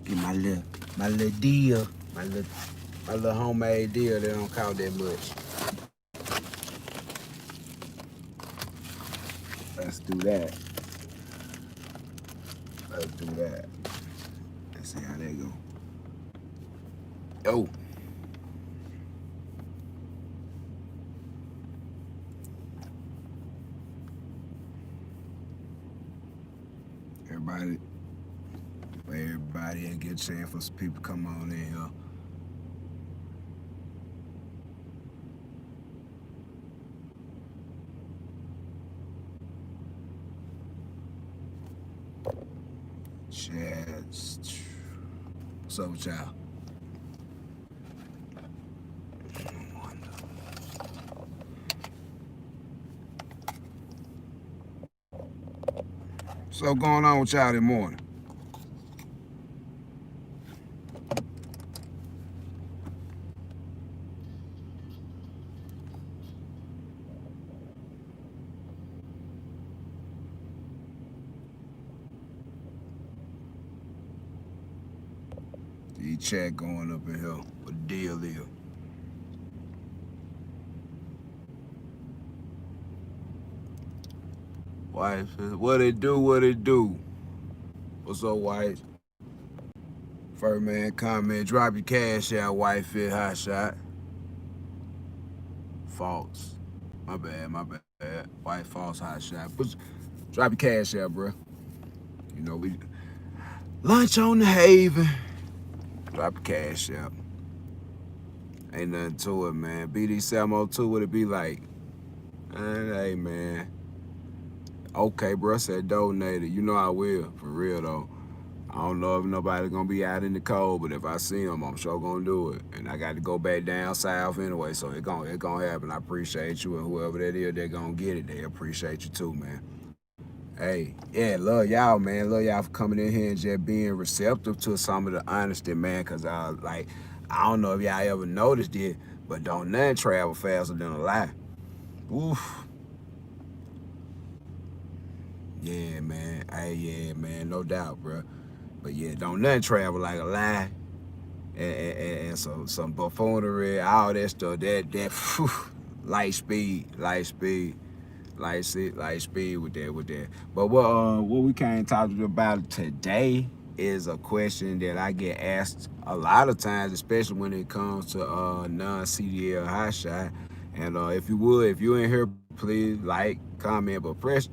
Get my little deal, my little homemade deal that don't cost that much. Let's do that. Let's do that. Let's see how that go. Oh. Everybody and get a chance for some people to come on in here. Chats. What's up with y'all? What's going on with y'all this morning? The chat going up in here. What the deal is? Wife, what it do? What it do? What's up, wife? First man comment, drop your cash out, wife fit Hotshot. False. My bad. White false Hotshot. Drop your cash out, bro. You know, we lunch on the Haven. Drop your cash out. Ain't nothing to it, man. BD 702, what it be like? Hey, man. Okay, bro, said donated. You know I will, for real, though. I don't know if nobody gonna be out in the cold, but if I see them, I'm sure gonna do it. And I got to go back down south anyway, so it gonna happen. I appreciate you, and whoever that is, they gonna get it. They appreciate you too, man. Hey, yeah, love y'all, man. Love y'all for coming in here and just being receptive to some of the honesty, man. Cause I don't know if y'all ever noticed it, but don't nothing travel faster than a lie. Oof. Yeah, man. Hey, yeah, man. No doubt, bro. But yeah, don't nothing travel like a lie and some buffoonery, all that stuff. That whew, light speed with that. But what we came talking about today is a question that I get asked a lot of times, especially when it comes to non-CDL Hotshot. And if you in here, please like, comment, but press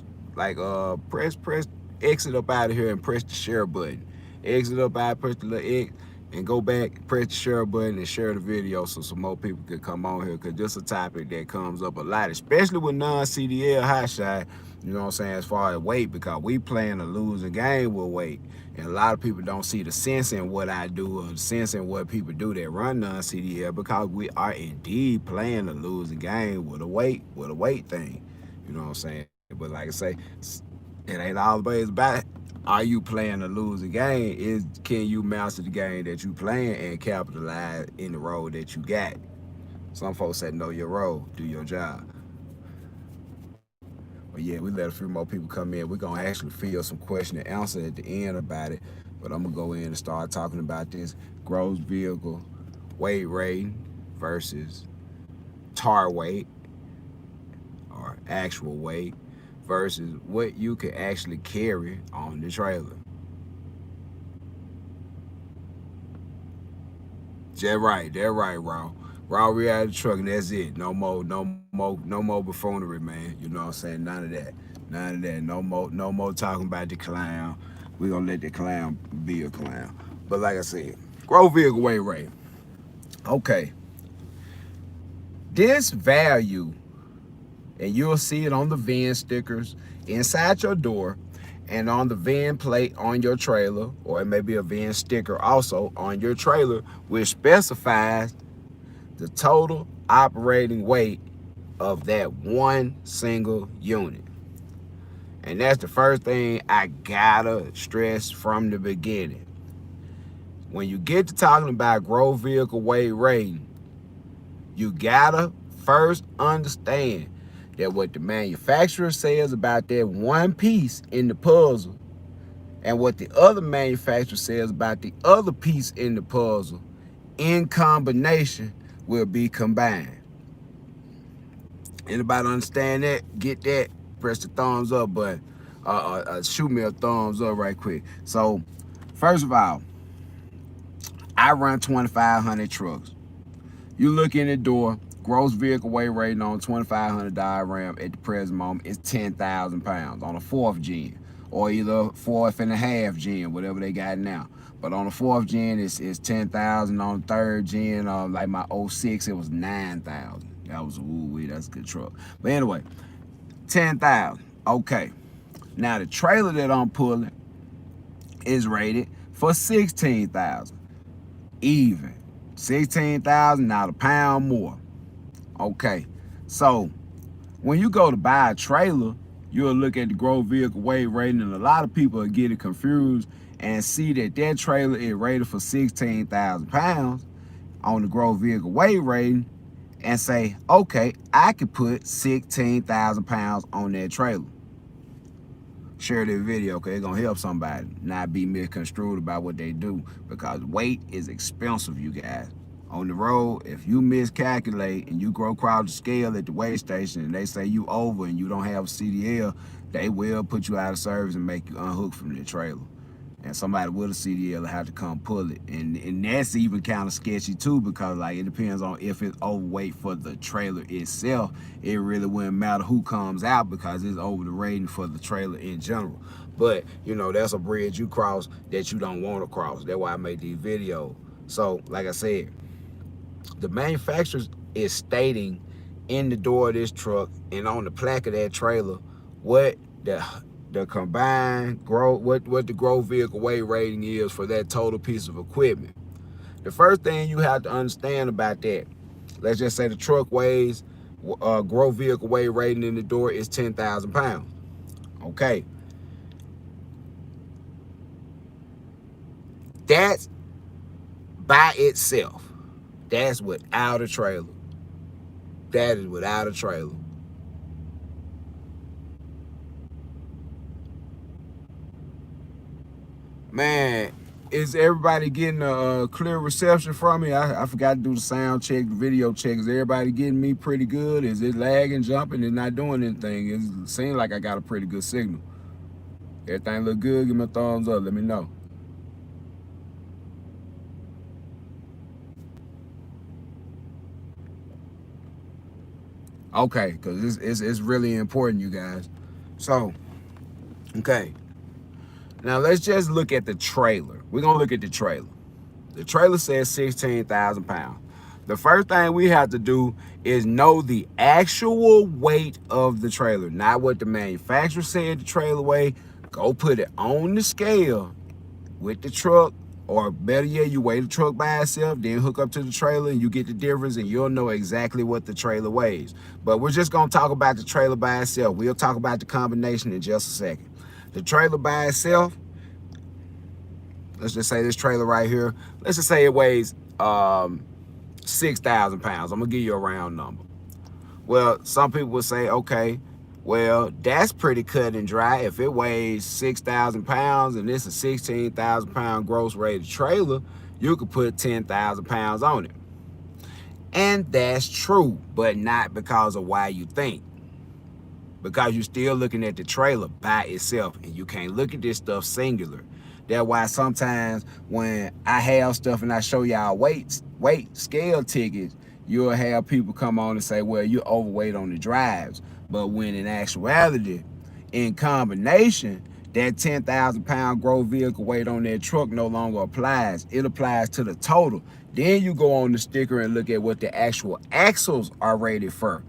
exit up out of here and press the share button. Exit up out, press the little X, and go back, press the share button and share the video so some more people can come on here, because this is a topic that comes up a lot, especially with non-CDL Hotshot, you know what I'm saying, as far as weight, because we playing a losing game with weight. And a lot of people don't see the sense in what I do or the sense in what people do that run non-CDL, because we are indeed playing a losing game with a weight thing. You know what I'm saying? But like I say, it ain't always about are you playing a losing game. Is can you master the game that you playing and capitalize in the role that you got? Some folks say know your role, do your job. But yeah, we let a few more people come in. We're gonna actually field some question and answer at the end about it. But I'm gonna go in and start talking about this gross vehicle weight rating versus tar weight or actual weight versus what you can actually carry on the trailer. That's right, Raw. Raw reality truck, and that's it. No more buffoonery, man. You know what I'm saying? None of that. No more talking about the clown. We gonna let the clown be a clown. But like I said, gross vehicle weight rate. Okay. This value, and you'll see it on the VIN stickers inside your door and on the VIN plate on your trailer, or it may be a VIN sticker also on your trailer, which specifies the total operating weight of that one single unit. And that's the first thing I gotta stress from the beginning. When you get to talking about gross vehicle weight rating, you gotta first understand that what the manufacturer says about that one piece in the puzzle and what the other manufacturer says about the other piece in the puzzle in combination will be combined. Anybody understand that? Get that? Press the thumbs up button. Shoot me a thumbs up right quick. So, first of all, I run 2,500 trucks. You look in the door, gross vehicle weight rating on 2,500 diagram at the present moment is 10,000 pounds on a 4th gen, or either 4.5 gen, whatever they got now. But on the 4th gen, it's 10,000. On the 3rd gen, like my 06, it was 9,000. That was that's a good truck. But anyway, 10,000. Okay. Now the trailer that I'm pulling is rated for 16,000. Even. 16,000, not a pound more. Okay. So when you go to buy a trailer, you'll look at the gross vehicle weight rating, and a lot of people are getting confused and see that that trailer is rated for 16,000 pounds on the gross vehicle weight rating and say, okay, I could put 16,000 pounds on that trailer. Share this video, okay? It's gonna help somebody not be misconstrued about what they do, because weight is expensive, you guys. On the road, if you miscalculate and you go across the scale at the weigh station and they say you over and you don't have a CDL, they will put you out of service and make you unhook from the trailer. And somebody with a CDL will have to come pull it. And that's even kind of sketchy too, because like it depends on if it's overweight for the trailer itself. It really wouldn't matter who comes out because it's over the rating for the trailer in general. But you know, that's a bridge you cross that you don't want to cross. That's why I made these videos. So like I said, the manufacturer is stating in the door of this truck and on the plaque of that trailer what the combined gross, what the gross vehicle weight rating is for that total piece of equipment. The first thing you have to understand about that, let's just say the truck weighs, gross vehicle weight rating in the door is 10,000 pounds. Okay. That's by itself. That's without a trailer. That is without a trailer. Man, is everybody getting a clear reception from me? I forgot to do the sound check, the video check. Is everybody getting me pretty good? Is it lagging, jumping, and not doing anything? It seems like I got a pretty good signal. Everything look good? Give me a thumbs up. Let me know. Okay, because it's really important, you guys. So, okay. Now, let's just look at the trailer. We're going to look at the trailer. The trailer says 16,000 pounds. The first thing we have to do is know the actual weight of the trailer, not what the manufacturer said the trailer weigh. Go put it on the scale with the truck, or better yet, you weigh the truck by itself, then hook up to the trailer and you get the difference and you'll know exactly what the trailer weighs. But we're just going to talk about the trailer by itself. We'll talk about the combination in just a second. The trailer by itself, let's just say this trailer right here, let's just say it weighs 6,000 pounds. I'm gonna give you a round number. Well, some people would say, okay, well, that's pretty cut and dry. If it weighs 6,000 pounds and it's a 16,000 pound gross rated trailer, you could put 10,000 pounds on it. And that's true, but not because of why you think. Because you're still looking at the trailer by itself, and you can't look at this stuff singular. That's why sometimes when I have stuff and I show y'all weight scale tickets, you'll have people come on and say, well, you're overweight on the drives. But when in actuality, in combination, that 10,000 pound gross vehicle weight on that truck no longer applies. It applies to the total. Then you go on the sticker and look at what the actual axles are rated for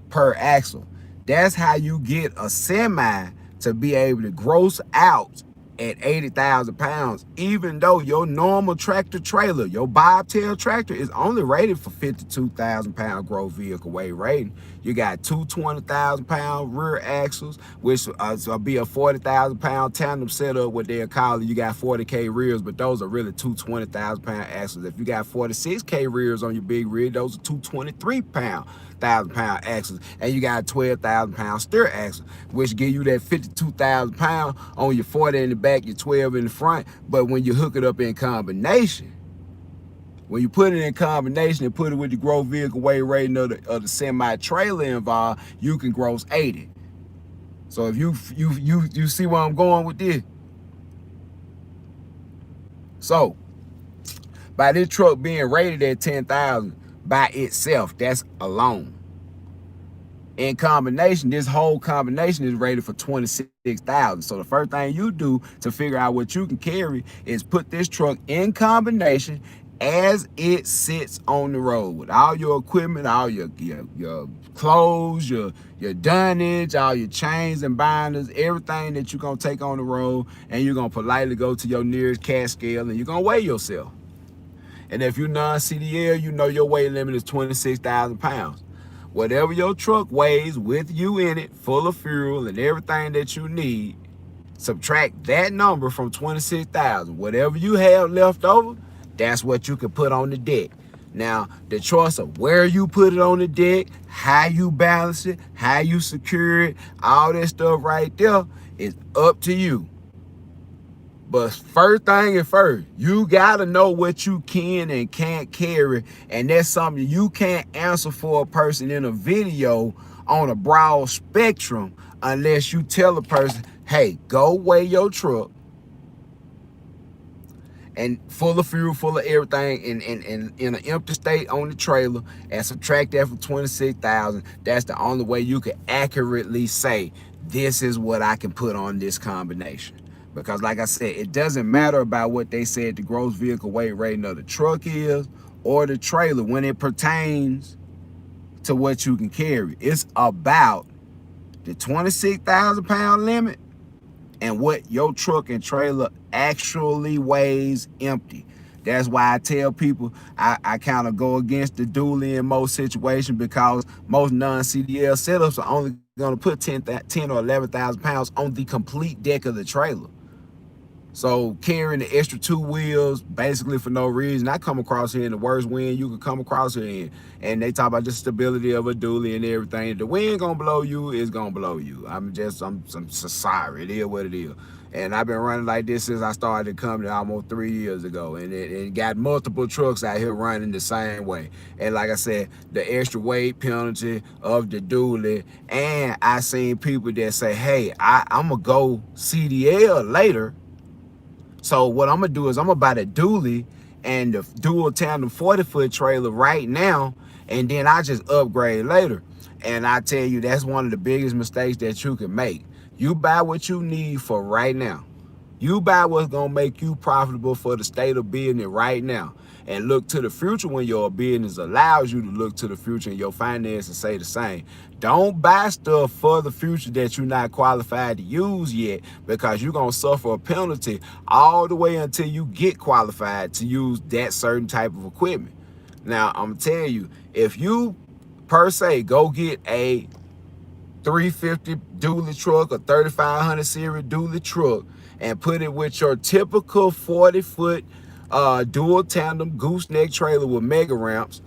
per axle. That's how you get a semi to be able to gross out at 80,000 pounds, even though your normal tractor trailer, your bobtail tractor, is only rated for 52,000 pound gross vehicle weight rating. You got two 20,000-pound rear axles, which will be a 40,000-pound tandem setup, what they'll call it. You got 40K rears, but those are really two 20,000-pound axles. If you got 46K rears on your big rig, those are two 23,000-pound axles. And you got a 12,000-pound steer axle, which give you that 52,000-pound on your 40 in the back, your 12 in the front. But when you hook it up in combination, when you put it in combination and put it with the gross vehicle weight rating of the semi-trailer involved, you can gross 80. So if you see where I'm going with this. So by this truck being rated at 10,000 by itself, that's alone. In combination, this whole combination is rated for 26,000. So the first thing you do to figure out what you can carry is put this truck in combination as it sits on the road with all your equipment, all your clothes, your dunnage, all your chains and binders, everything that you're gonna take on the road, and you're gonna politely go to your nearest cash scale and you're gonna weigh yourself. And if you're non-CDL, you know your weight limit is 26,000 pounds. Whatever your truck weighs with you in it, full of fuel and everything that you need, subtract that number from 26,000. Whatever you have left over, that's what you can put on the deck. Now, the choice of where you put it on the deck, how you balance it, how you secure it, all that stuff right there is up to you. But first thing and first, you gotta know what you can and can't carry, and that's something you can't answer for a person in a video on a broad spectrum unless you tell a person, hey, go weigh your truck and full of fuel, full of everything, in an empty state on the trailer, and subtract that from 26,000. That's the only way you can accurately say, this is what I can put on this combination. Because like I said, it doesn't matter about what they said the gross vehicle weight rating of the truck is or the trailer when it pertains to what you can carry. It's about the 26,000-pound limit and what your truck and trailer actually weighs empty. That's why I tell people I kind of go against the dually in most situations, because most non-CDL setups are only going to put 10 or 11,000 pounds on the complete deck of the trailer. So carrying the extra 2 wheels basically for no reason. I come across here in the worst wind you could come across here in, and they talk about the stability of a dually and everything. If the wind gonna blow you, it's gonna blow you. I'm sorry, it is what it is. And I've been running like this since I started the company almost 3 years ago, and it got multiple trucks out here running the same way. And like I said, the extra weight penalty of the dually, and I seen people that say, hey, I'm gonna go CDL later. So what I'm gonna do is I'm gonna buy the dually and the dual tandem 40-foot trailer right now, and then I just upgrade later. And I tell you, that's one of the biggest mistakes that you can make. You buy what you need for right now. You buy what's gonna make you profitable for the state of business right now, and look to the future when your business allows you to look to the future, and your finances say the same. Don't buy stuff for the future that you're not qualified to use yet, because you're gonna suffer a penalty all the way until you get qualified to use that certain type of equipment. Now, I'm telling you, if you per se go get a 350 dually truck or 3500 series dually truck and put it with your typical 40-foot dual tandem gooseneck trailer with mega ramps,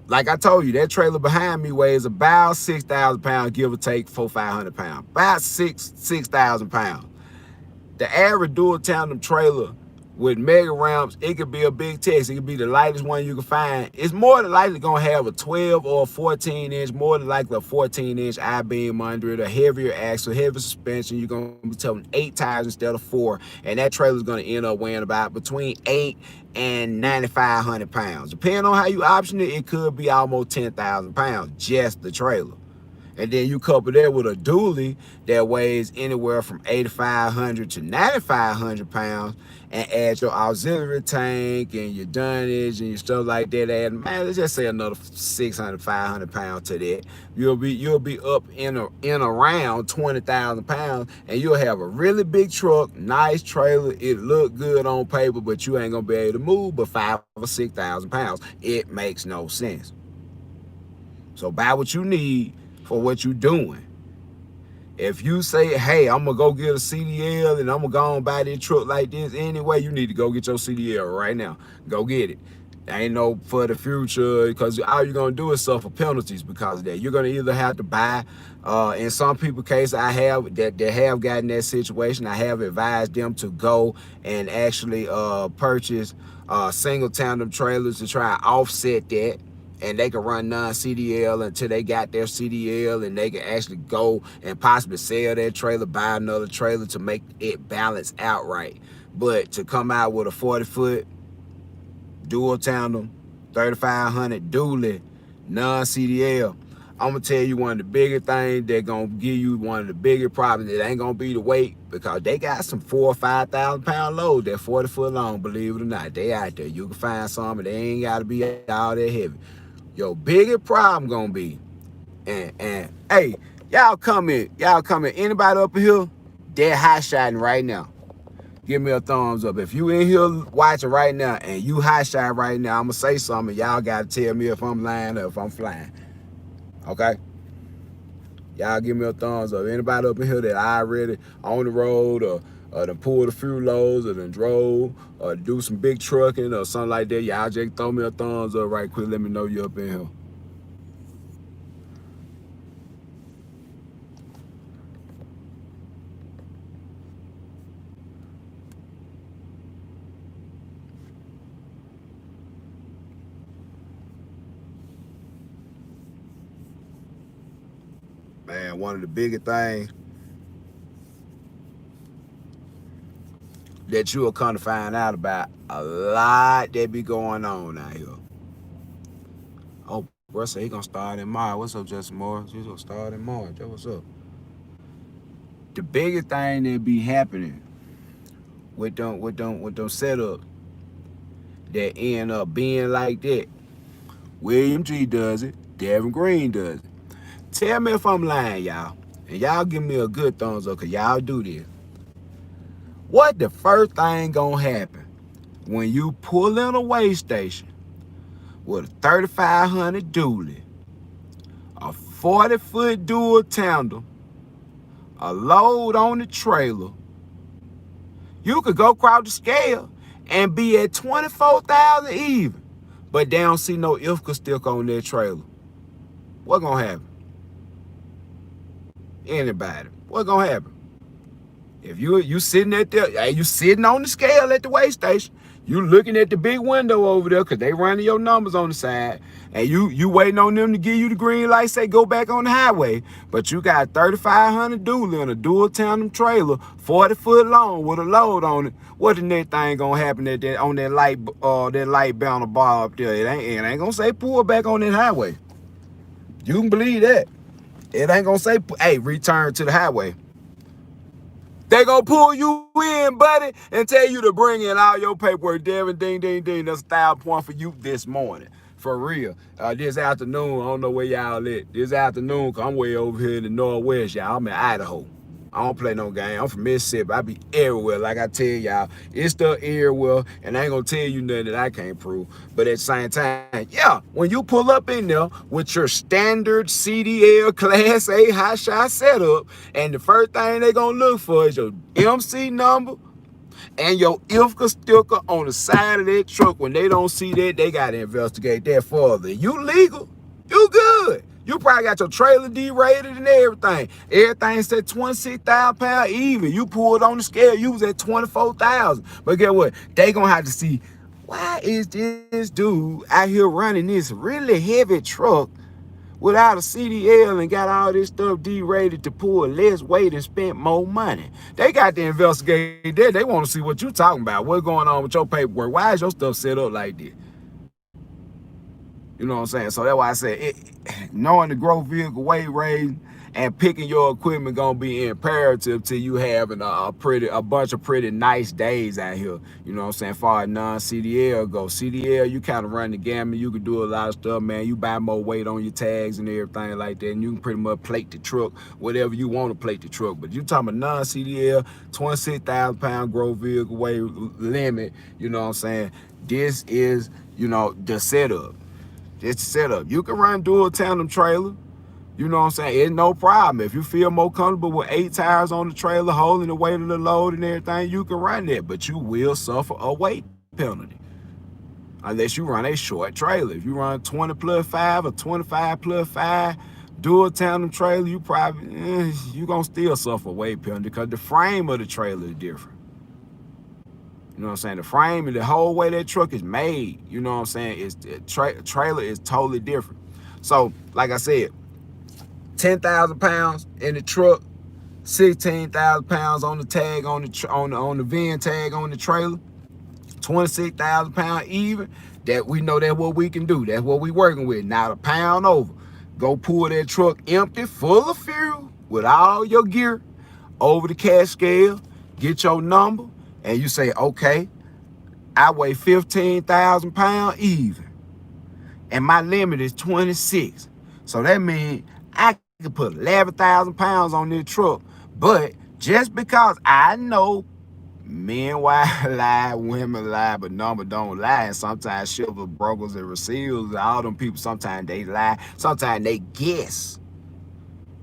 like I told you, that trailer behind me weighs about 6,000 pounds, give or take 400-500 pounds, about 6,000 pounds. The average dual tandem trailer with mega ramps, it could be a big text. It could be the lightest one you can find. It's more than likely gonna have a 12 or a 14 inch, more than likely a 14-inch I-beam under it, a heavier axle, heavier suspension. You're gonna be towing 8 tires instead of 4, and that trailer's gonna end up weighing about between 8 and 9,500 pounds. Depending on how you option it, it could be almost 10,000 pounds, just the trailer. And then you couple that with a dually that weighs anywhere from 8,500 to 9,500 pounds, and add your auxiliary tank and your dunnage and your stuff like that. Add, man, let's just say another 600, 500 pounds to that. You'll be up in around 20,000 pounds, and you'll have a really big truck, nice trailer. It look good on paper, but you ain't gonna be able to move but 5,000 or 6,000 pounds. It makes no sense. So buy what you need for what you doing. If you say, hey, I'm gonna go get a CDL and I'm gonna go and buy this truck like this anyway, you need to go get your CDL right now. Go get it. Ain't no for the future, because all you're gonna do is suffer penalties because of that. You're gonna either have to buy, in some people's case, I have that have gotten that situation. I have advised them to go and actually purchase single tandem trailers to try to offset that, and they can run non-CDL until they got their CDL, and they can actually go and possibly sell their trailer, buy another trailer to make it balance out right. But to come out with a 40-foot dual tandem, 3500 dually, non-CDL, I'm gonna tell you one of the biggest things that gonna give you one of the biggest problems. It ain't gonna be the weight, because they got some 4,000 or 5,000 pound loads that 40 foot long, believe it or not. They out there. You can find some, and they ain't gotta be all that heavy. Your biggest problem gonna be, and hey, y'all come in. Anybody up here, they're hot shotting right now. Give me a thumbs up. If you in here watching right now and you hot shot right now, I'm gonna say something. Y'all gotta tell me if I'm lying or if I'm flying. Okay? Y'all give me a thumbs up. Anybody up in here that I already on the road, or done pulled a few loads, or done drove, or do some big trucking or something like that, y'all just throw me a thumbs up right quick. Let me know you up in here. Man, one of the biggest things that you'll come to find out about, a lot that be going on out here. Oh, bro, say he gonna start in March. What's up, Justin Morris? He's gonna start in March. That what's up. The biggest thing that be happening with them setups that end up being like that, William G does it, Devin Green does it. Tell me if I'm lying, y'all. And y'all give me a good thumbs up, because y'all do this. What the first thing gonna happen when you pull in a weigh station with a 3500 dually, a 40-foot dual tandem, a load on the trailer? You could go across the scale and be at 24,000 even, but they don't see no IFCA sticker on their trailer. What gonna happen? Anybody? What gonna happen? If you sitting at there, you sitting on the scale at the weigh station, you looking at the big window over there, because they running your numbers on the side, and you waiting on them to give you the green light, say go back on the highway, but you got 3500 dually on a dual tandem trailer, 40 foot long with a load on it. What the next thing gonna happen on that light banner bar up there? It ain't gonna say pull back on that highway. You can believe that. It ain't gonna say, hey, return to the highway. They gonna pull you in, buddy, and tell you to bring in all your paperwork. Devin, ding, ding, ding. That's a 1,000 point for you this morning. For real. This afternoon, I don't know where y'all at. This afternoon, cause I'm way over here in the Northwest, y'all. I'm in Idaho. I don't play no game. I'm from Mississippi. I be everywhere. Like I tell y'all, it's the everywhere, and I ain't gonna tell you nothing that I can't prove. But at the same time, yeah, when you pull up in there with your standard CDL Class A hot shot setup, and the first thing they gonna look for is your MC number and your IFCA sticker on the side of that truck. When they don't see that, they gotta investigate that further. You legal, you good. You probably got your trailer derated and everything. Everything said 26,000 pounds even. You pulled on the scale, you was at 24,000. But guess what? They gonna have to see, why is this dude out here running this really heavy truck without a CDL and got all this stuff derated to pull less weight and spend more money? They got to investigate that. They want to see what you talking about. What's going on with your paperwork? Why is your stuff set up like this? You know what I'm saying? So that's why I said knowing the growth vehicle weight rating and picking your equipment gonna be imperative to you having a bunch of pretty nice days out here. You know what I'm saying? Far as non-CDL go. CDL, you kind of run the gamut. You can do a lot of stuff, man. You buy more weight on your tags and everything like that, and you can pretty much plate the truck whatever you want to plate the truck. But you talking about non-CDL, 26,000 pound growth vehicle weight limit. You know what I'm saying? This is, the setup. It's setup. You can run dual tandem trailer. You know what I'm saying? It's no problem. If you feel more comfortable with 8 tires on the trailer, holding the weight of the load and everything, you can run that. But you will suffer a weight penalty unless you run a short trailer. If you run 20 plus 5 or 25 plus 5 dual tandem trailer, you probably, you're going to still suffer a weight penalty because the frame of the trailer is different. You know what I'm saying? The frame and the whole way that truck is made, you know what I'm saying? Trailer is totally different. So, like I said, 10,000 pounds in the truck, 16,000 pounds on the tag on the VIN tag on the trailer, 26,000 pounds even. That we know that's what we can do. That's what we working with. Not a pound over. Go pull that truck empty, full of fuel, with all your gear, over the cash scale, get your number, and you say, okay, I weigh 15,000 pounds even, and my limit is 26. So that means I can put 11,000 pounds on this truck. But just because I know men lie, women lie, but number don't lie. And sometimes silver brokers and receivers, all them people, sometimes they lie. Sometimes they guess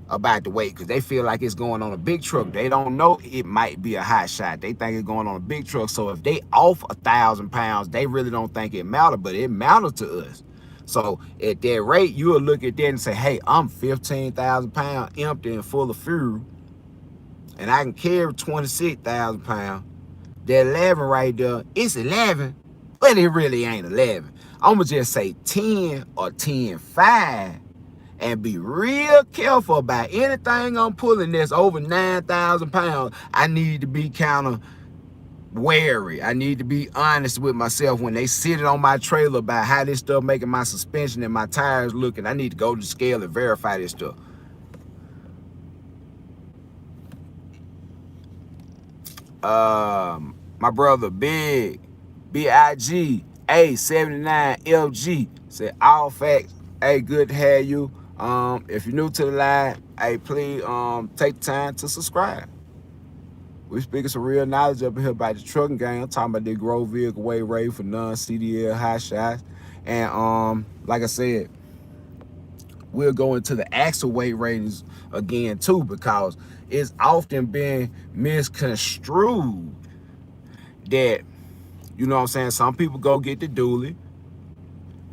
about the weight because they feel like it's going on a big truck. They don't know it might be a hot shot. They think it's going on a big truck. So if they off 1,000 pounds, they really don't think it matters, but it matters to us. So at that rate, you'll look at that and say, hey, I'm 15,000 pounds empty and full of fuel, and I can carry 26,000 pounds. That 11 right there, it's 11, but it really ain't 11. I'm going to just say 10 or 10.5 and be real careful about anything I'm pulling that's over 9,000 pounds. I need to be kind of wary. I need to be honest with myself when they sit it on my trailer about how this stuff making my suspension and my tires looking. I need to go to the scale and verify this stuff. My brother Big A79LG said, all facts. Hey, good to have you. If you're new to the line, hey, please take the time to subscribe. We speaking some real knowledge up here about the trucking game. I'm talking about the gross vehicle weight rate for non-CDL Hotshots. And like I said, we'll go into the axle weight ratings again too, because it's often been misconstrued that, you know what I'm saying, some people go get the dually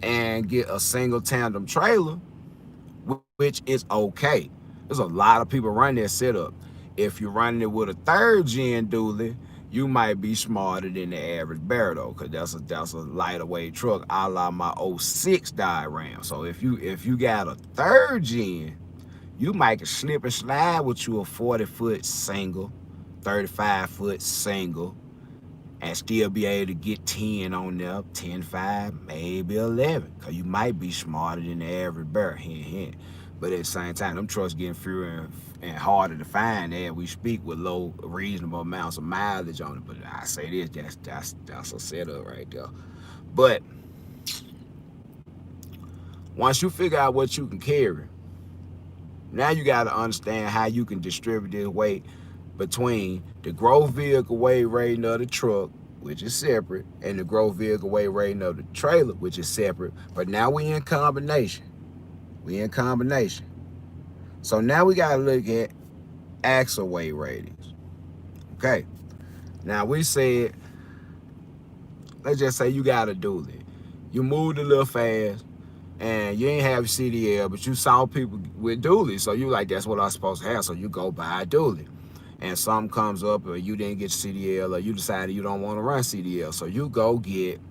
and get a single tandem trailer, which is okay. There's a lot of people running that setup. If you're running it with a 3rd gen dually, you might be smarter than the average bear though, because that's a lighter weight truck, a la my 06 diagram. So if you got a 3rd gen, you might slip and slide with you a 40-foot single, 35-foot single, and still be able to get 10 on there, 10.5, maybe 11, because you might be smarter than the average bear. Hint, hint. But at the same time, them trucks getting fewer and harder to find as we speak, with low, reasonable amounts of mileage on it. But I say this, that's a setup right there. But once you figure out what you can carry, now you got to understand how you can distribute this weight between the gross vehicle weight rating of the truck, which is separate, and the gross vehicle weight rating of the trailer, which is separate. But now we in combination. So now we got to look at axle weight ratings. Okay. Now we said, let's just say you got a dually. You moved a little fast and you ain't have CDL, but you saw people with dualies. So you like, that's what I'm supposed to have. So you go buy a dually. And something comes up, or you didn't get CDL, or you decided you don't want to run CDL. So you go get,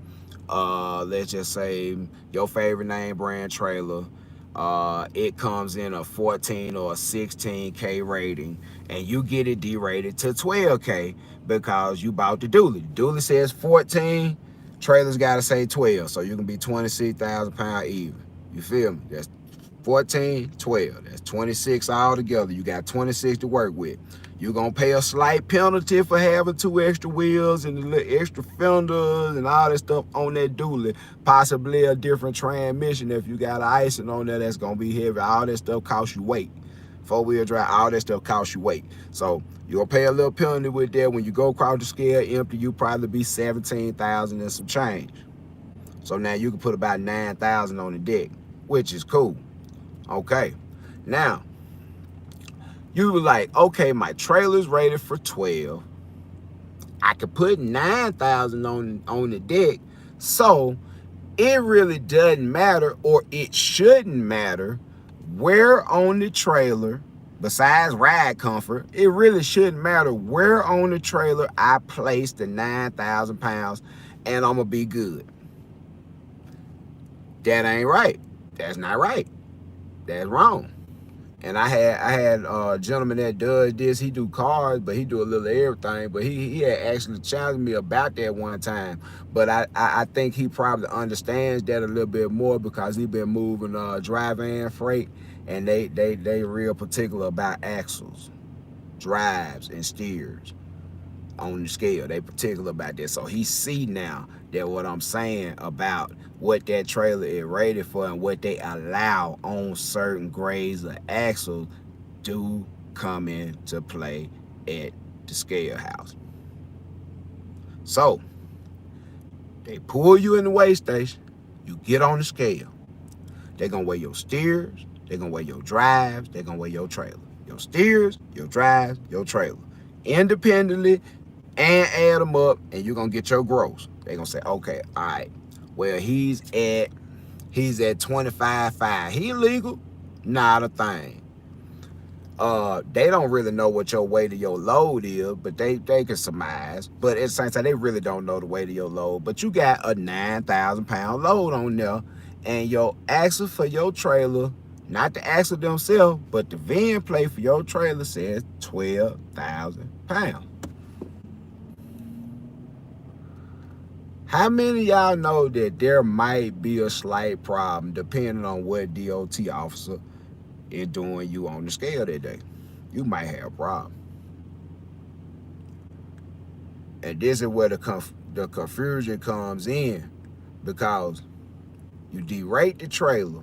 let's just say, your favorite name brand trailer. It comes in a 14 or a 16K rating, and you get it derated to 12K because you bought the dually. The dually says 14, trailers got to say 12, so you can be 26,000 pounds even. You feel me? That's 14, 12. That's 26 all together. You got 26 to work with. You're going to pay a slight penalty for having 2 extra wheels and the little extra fenders and all that stuff on that dually. Possibly a different transmission if you got an icing on there that's going to be heavy. All that stuff costs you weight. 4-wheel drive, all that stuff costs you weight. So you'll pay a little penalty with that. When you go across the scale empty, you probably be 17,000 and some change. So now you can put about 9,000 on the deck, which is cool. Okay. Now, you were like, okay, my trailer's rated for 12. I could put 9,000 on the deck. So it really doesn't matter, or it shouldn't matter, where on the trailer, besides ride comfort, it really shouldn't matter where on the trailer I place the 9,000 pounds, and I'm gonna be good. That ain't right. That's not right. That's wrong. And I had a gentleman that does this. He do cars, but he do a little of everything. But he had actually challenged me about that one time. But I think he probably understands that a little bit more because he been moving dry van freight, and they real particular about axles, drives, and steers on the scale. They particular about that. So he see now that what I'm saying about what that trailer is rated for and what they allow on certain grades of axles do come into play at the scale house. So they pull you in the weigh station, you get on the scale. They're gonna weigh your steers, they're gonna weigh your drives, they're gonna weigh your trailer. Your steers, your drives, your trailer. Independently, and add them up, and you're gonna get your gross. They're gonna say, okay, all right, well, he's at 25.5. He legal? Not a thing. They don't really know what your weight of your load is, but they can surmise. But at the same time, they really don't know the weight of your load. But you got a 9,000 pound load on there, and your axle for your trailer, not the axle themselves, but the VIN plate for your trailer says 12,000 pounds. How many of y'all know that there might be a slight problem depending on what DOT officer is doing you on the scale that day? You might have a problem. And this is where the confusion comes in, because you derate the trailer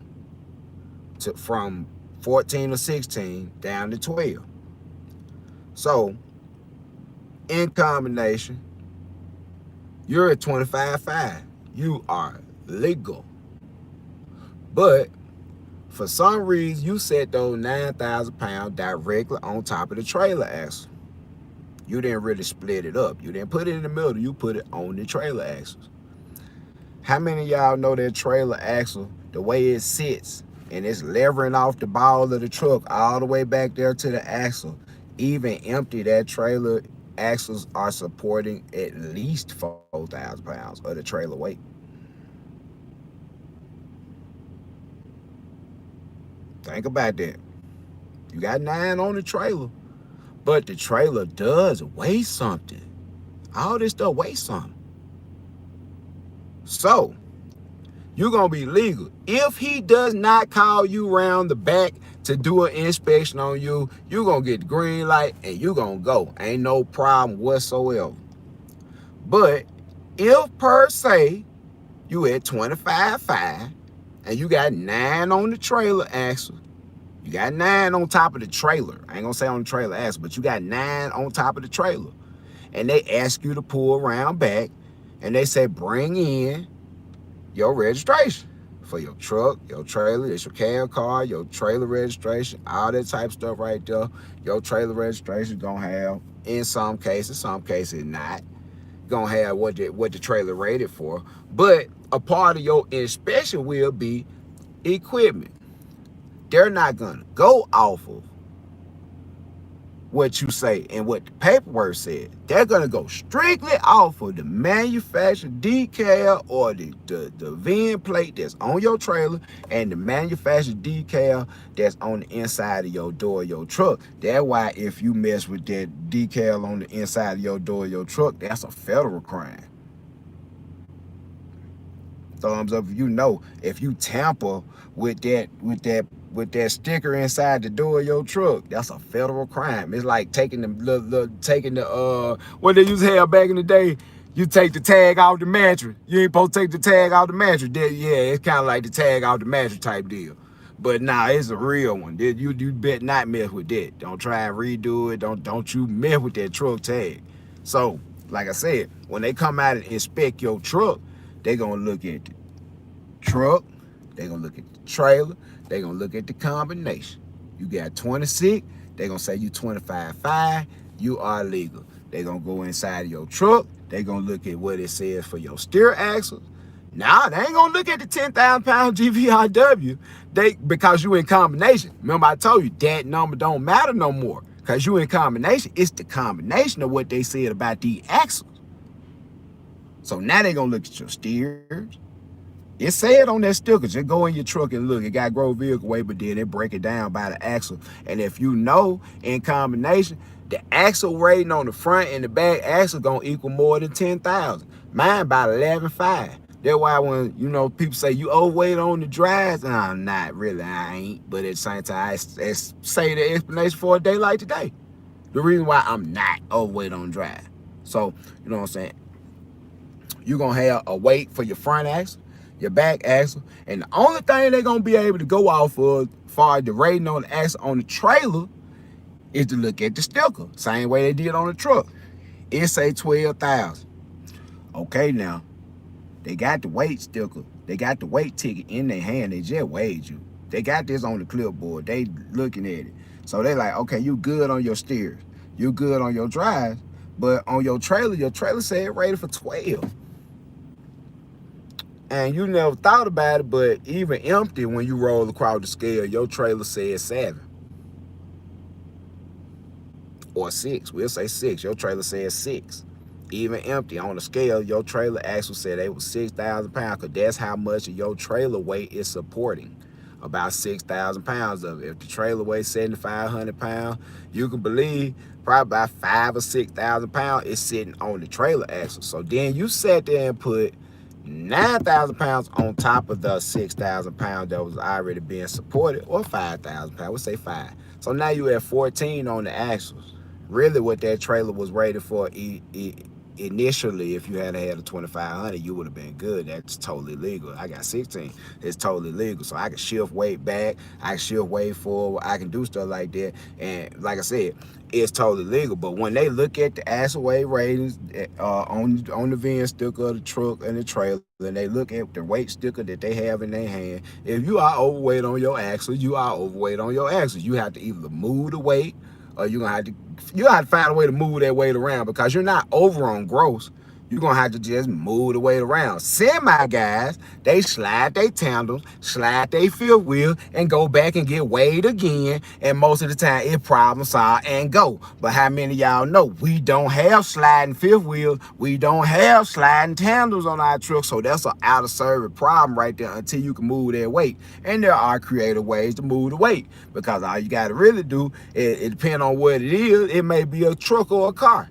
from 14 or 16 down to 12. So in combination, you're at 25.5. You are legal. But for some reason, you set those 9,000 pounds directly on top of the trailer axle. You didn't really split it up. You didn't put it in the middle. You put it on the trailer axles. How many of y'all know that trailer axle, the way it sits, and it's levering off the ball of the truck all the way back there to the axle? Even empty, that trailer axles are supporting at least 4,000 pounds of the trailer weight. Think about that. You got 9 on the trailer, but the trailer does weigh something. All this stuff weighs something. So you're gonna be legal. If he does not call you around the back to do an inspection on you, you're gonna get the green light and you're gonna go. Ain't no problem whatsoever. But if per se you at 25.5 and you got 9 on the trailer axle, you got 9 on top of the trailer. I ain't gonna say on the trailer axle, but you got 9 on top of the trailer. And they ask you to pull around back, and they say bring in your registration for your truck, your trailer, it's your cab car, your trailer registration, all that type of stuff right there. Your trailer registration gonna have, in some cases not, gonna have what the trailer rated for. But a part of your inspection will be equipment. They're not gonna go off of what you say and what the paperwork said. They're gonna go strictly off of the manufacturer decal or the VIN plate that's on your trailer and the manufacturer decal that's on the inside of your door of your truck. That's why if you mess with that decal on the inside of your door of your truck, that's a federal crime. Thumbs up if you know. If you tamper with that sticker inside the door of your truck, that's a federal crime. It's like taking the what they used to have back in the day. You take the tag off the mattress. You ain't supposed to take the tag off the mattress. Yeah, it's kind of like the tag off the mattress type deal. But nah, it's a real one. You better not mess with that. Don't try and redo it. Don't you mess with that truck tag. So, like I said, when they come out and inspect your truck, they gonna look at truck, they're gonna look at the trailer, they're gonna look at the combination. You got 26, they're gonna say you 25.5, you are legal. They're gonna go inside of your truck, they're gonna look at what it says for your steer axle. Nah, they ain't gonna look at the 10,000 pound GVRW. Because you in combination. Remember I told you that number don't matter no more. Because you in combination, it's the combination of what they said about the axles. So now they gonna look at your steers. It said on that sticker, just go in your truck and look. It got gross vehicle weight, but then they break it down by the axle. And if you know, in combination, the axle rating on the front and the back axle gonna equal more than 10,000. Mine about 11.5. That's why when, you know, people say you overweight on the drives, and I'm not really, I ain't. But at the same time, I say the explanation for a day like today. The reason why I'm not overweight on drive. So, you know what I'm saying? You're going to have a weight for your front axle, your back axle, and the only thing they're going to be able to go off of as far as the rating on the axle on the trailer is to look at the sticker. Same way they did on the truck. It say 12,000. Okay, now, they got the weight sticker. They got the weight ticket in their hand. They just weighed you. They got this on the clipboard. They looking at it. So they like, okay, you good on your steers. You good on your drives. But on your trailer said it rated for 12. And you never thought about it, but even empty, when you roll across the scale, your trailer says 7. Or 6. We'll say 6. Your trailer says 6. Even empty on the scale, your trailer axle said they was 6,000 pounds, because that's how much of your trailer weight is supporting. About 6,000 pounds of it. If the trailer weighs 7,500 pounds, you can believe probably about 5,000 or 6,000 pounds is sitting on the trailer axle. So then you sat there and put 9,000 pounds on top of the 6,000 pounds that was already being supported, or 5,000 pounds, we'll say 5. So now you have 14 on the axles. Really what that trailer was rated for initially, if you had a 2,500, you would have been good. That's totally legal. I got 16. It's totally legal. So I can shift weight back. I can shift weight forward. I can do stuff like that. And like I said, it's totally legal. But when they look at the axle weight ratings on the VIN sticker of the truck and the trailer, and they look at the weight sticker that they have in their hand, if you are overweight on your axle, you are overweight on your axle. You have to either move the weight, or you have to find a way to move that weight around, because you're not over on gross. You're going to have to just move the weight around. Semi guys, they slide their tandems, slide their fifth wheel, and go back and get weighed again. And most of the time, it problem solve and go. But how many of y'all know we don't have sliding fifth wheels? We don't have sliding tandems on our truck. So that's an out of service problem right there until you can move that weight. And there are creative ways to move the weight, because all you got to really do, it depends on what it is. It may be a truck or a car,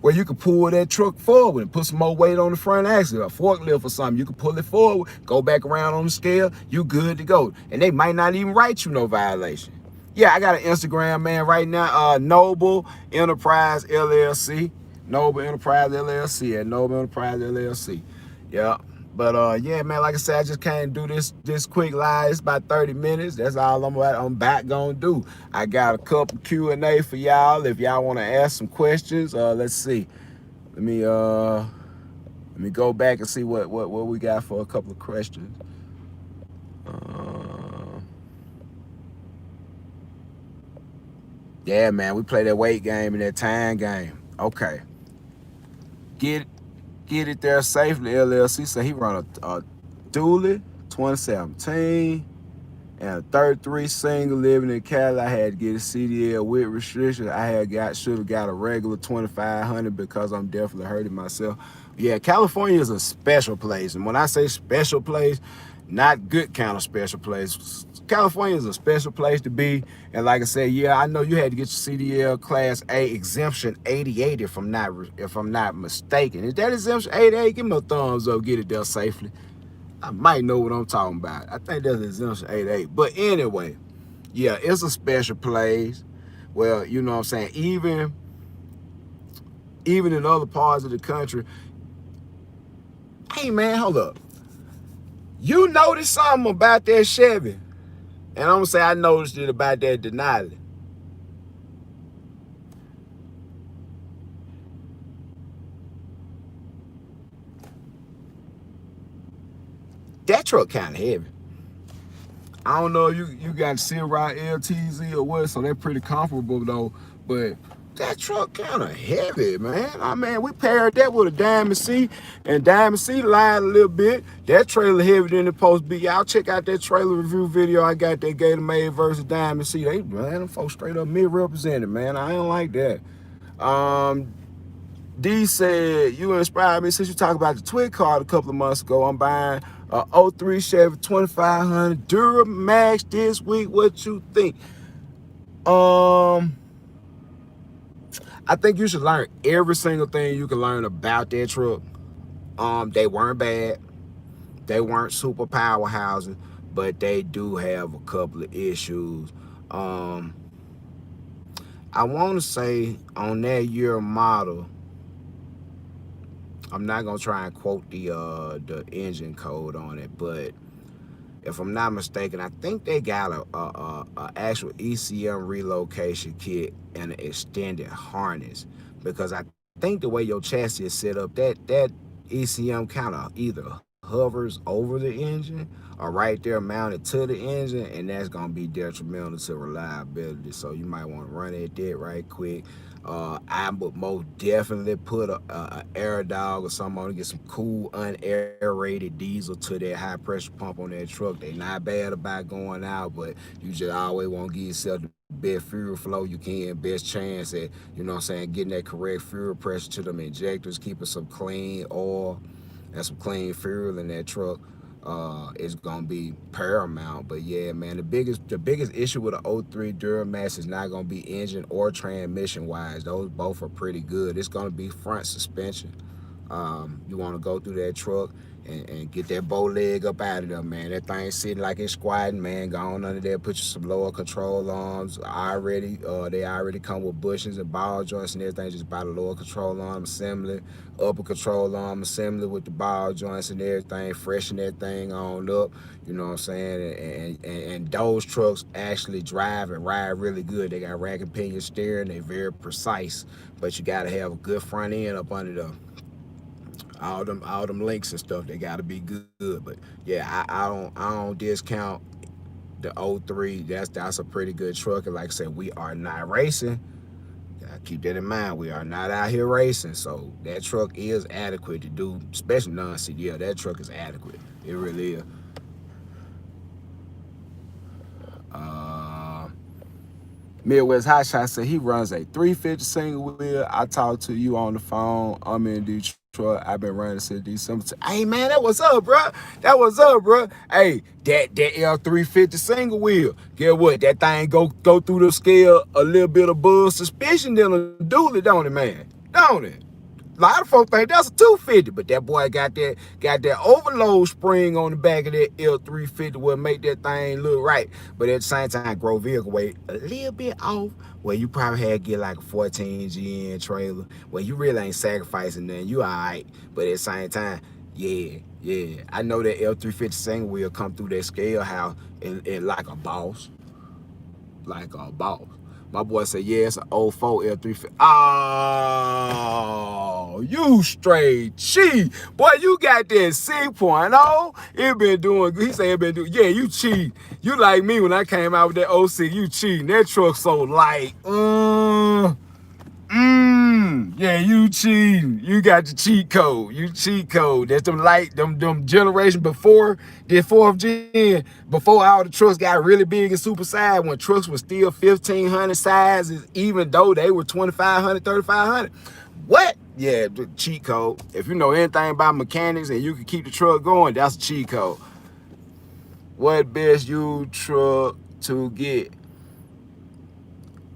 where you can pull that truck forward and put some more weight on the front axle, a forklift or something. You can pull it forward, go back around on the scale, you good to go. And they might not even write you no violation. Yeah, I got an Instagram, man, right now, Noble Enterprise LLC. Noble Enterprise LLC at Noble Enterprise LLC. Yeah. But yeah, man, like I said, I just can't do this quick live. It's about 30 minutes. That's all I'm back gonna do. I got a couple Q&A for y'all if y'all want to ask some questions. Let's see. Let me go back and see what we got for a couple of questions. Yeah, man, we play that weight game and that time game. Okay. Get it there safely, LLC. So he run a dually 2017 and a 33 single living in Cali. I had to get a CDL with restrictions. Should have got a regular 2,500 because I'm definitely hurting myself. Yeah, California is a special place. And when I say special place, not good kind of special place. California is a special place to be. And like I said, yeah, I know you had to get your CDL Class A exemption 88 if I'm not mistaken. Is that exemption 88? Give me a thumbs up, get it there safely. I might know what I'm talking about. I think that's exemption 88. But anyway, yeah, it's a special place. Well, you know what I'm saying? Even in other parts of the country. Hey, man, hold up. You noticed something about that Chevy? And I'm going to say I noticed it about that Denali. that truck kind of heavy. I don't know if you got Silverado LTZ or what, so they're pretty comfortable though. But that truck kind of heavy, man. I mean, we paired that with a Diamond C, and Diamond C lied a little bit. That trailer heavier than it's supposed to be. Y'all check out that trailer review video I got that Gator made versus Diamond C. They, man, them folks straight up mid-represented, man. I ain't like that. D said, you inspired me since you talked about the Twin card a couple of months ago. I'm buying a 03 Chevy 2500 Duramax this week. What you think? I think you should learn every single thing you can learn about that truck. They weren't bad. They weren't super powerhouses, but they do have a couple of issues. I want to say on that year model, I'm not gonna try and quote the engine code on it, but if I'm not mistaken, I think they got a actual ECM relocation kit and an extended harness, because I think the way your chassis is set up, that ECM kind of either hovers over the engine or right there mounted to the engine, and that's gonna be detrimental to reliability. So you might want to run at that right quick. I would most definitely put a air dog or something on to get some cool unaerated diesel to that high pressure pump on that truck. They not bad about going out, but you just always want to give yourself the best fuel flow you can, best chance at, you know what I'm saying, getting that correct fuel pressure to them injectors, keeping some clean oil and some clean fuel in that truck. Is gonna be paramount. But yeah, man, the biggest issue with the 03 Duramax is not gonna be engine or transmission wise. Those both are pretty good. It's gonna be front suspension. You want to go through that truck and get that bow leg up out of there, man. That thing sitting like it's squatting, man. Go on under there, put you some lower control arms. They already come with bushings and ball joints and everything. Just buy the lower control arm assembly, upper control arm assembly with the ball joints and everything. Freshen that thing on up. You know what I'm saying? And those trucks actually drive and ride really good. They got rack and pinion steering. They're very precise, but you got to have a good front end up under them. All them links and stuff, they gotta be good. But yeah, I don't discount the 03. That's a pretty good truck. And like I said, we are not racing. Gotta keep that in mind. We are not out here racing. So that truck is adequate to do, especially non-CDL. That truck is adequate. It really is. Midwest Hotshot said he runs a 350 single wheel. I talked to you on the phone. I'm in Detroit. I've been running since December. Hey man, that was up, bro. That was up, bro. Hey, that L350 single wheel. Get what? That thing go through the scale a little bit above suspension than a dually, don't it, man? Don't it? A lot of folks think that's a 250, but that boy got that overload spring on the back of that L350 will make that thing look right. But at the same time, grow vehicle weight a little bit off, where you probably had to get like a 14 GN trailer, where you really ain't sacrificing nothing. You all right, but at the same time, yeah. I know that L350 single wheel come through that scale house in like a boss. Like a boss. My boy said, yeah, it's an 04 L350. Oh, you straight cheat. Boy, you got that 6.0. It been doing good. He said it been doing, yeah, you cheat. You like me when I came out with that 06, you cheating. That truck so light. Yeah, you cheating. You got the cheat code. You cheat code. That's them light, them generation before the 4th gen, before all the trucks got really big and super size, when trucks were still 1,500 sizes, even though they were 2,500, 3,500. What? Yeah, the cheat code. If you know anything about mechanics and you can keep the truck going, that's a cheat code. What best used truck to get?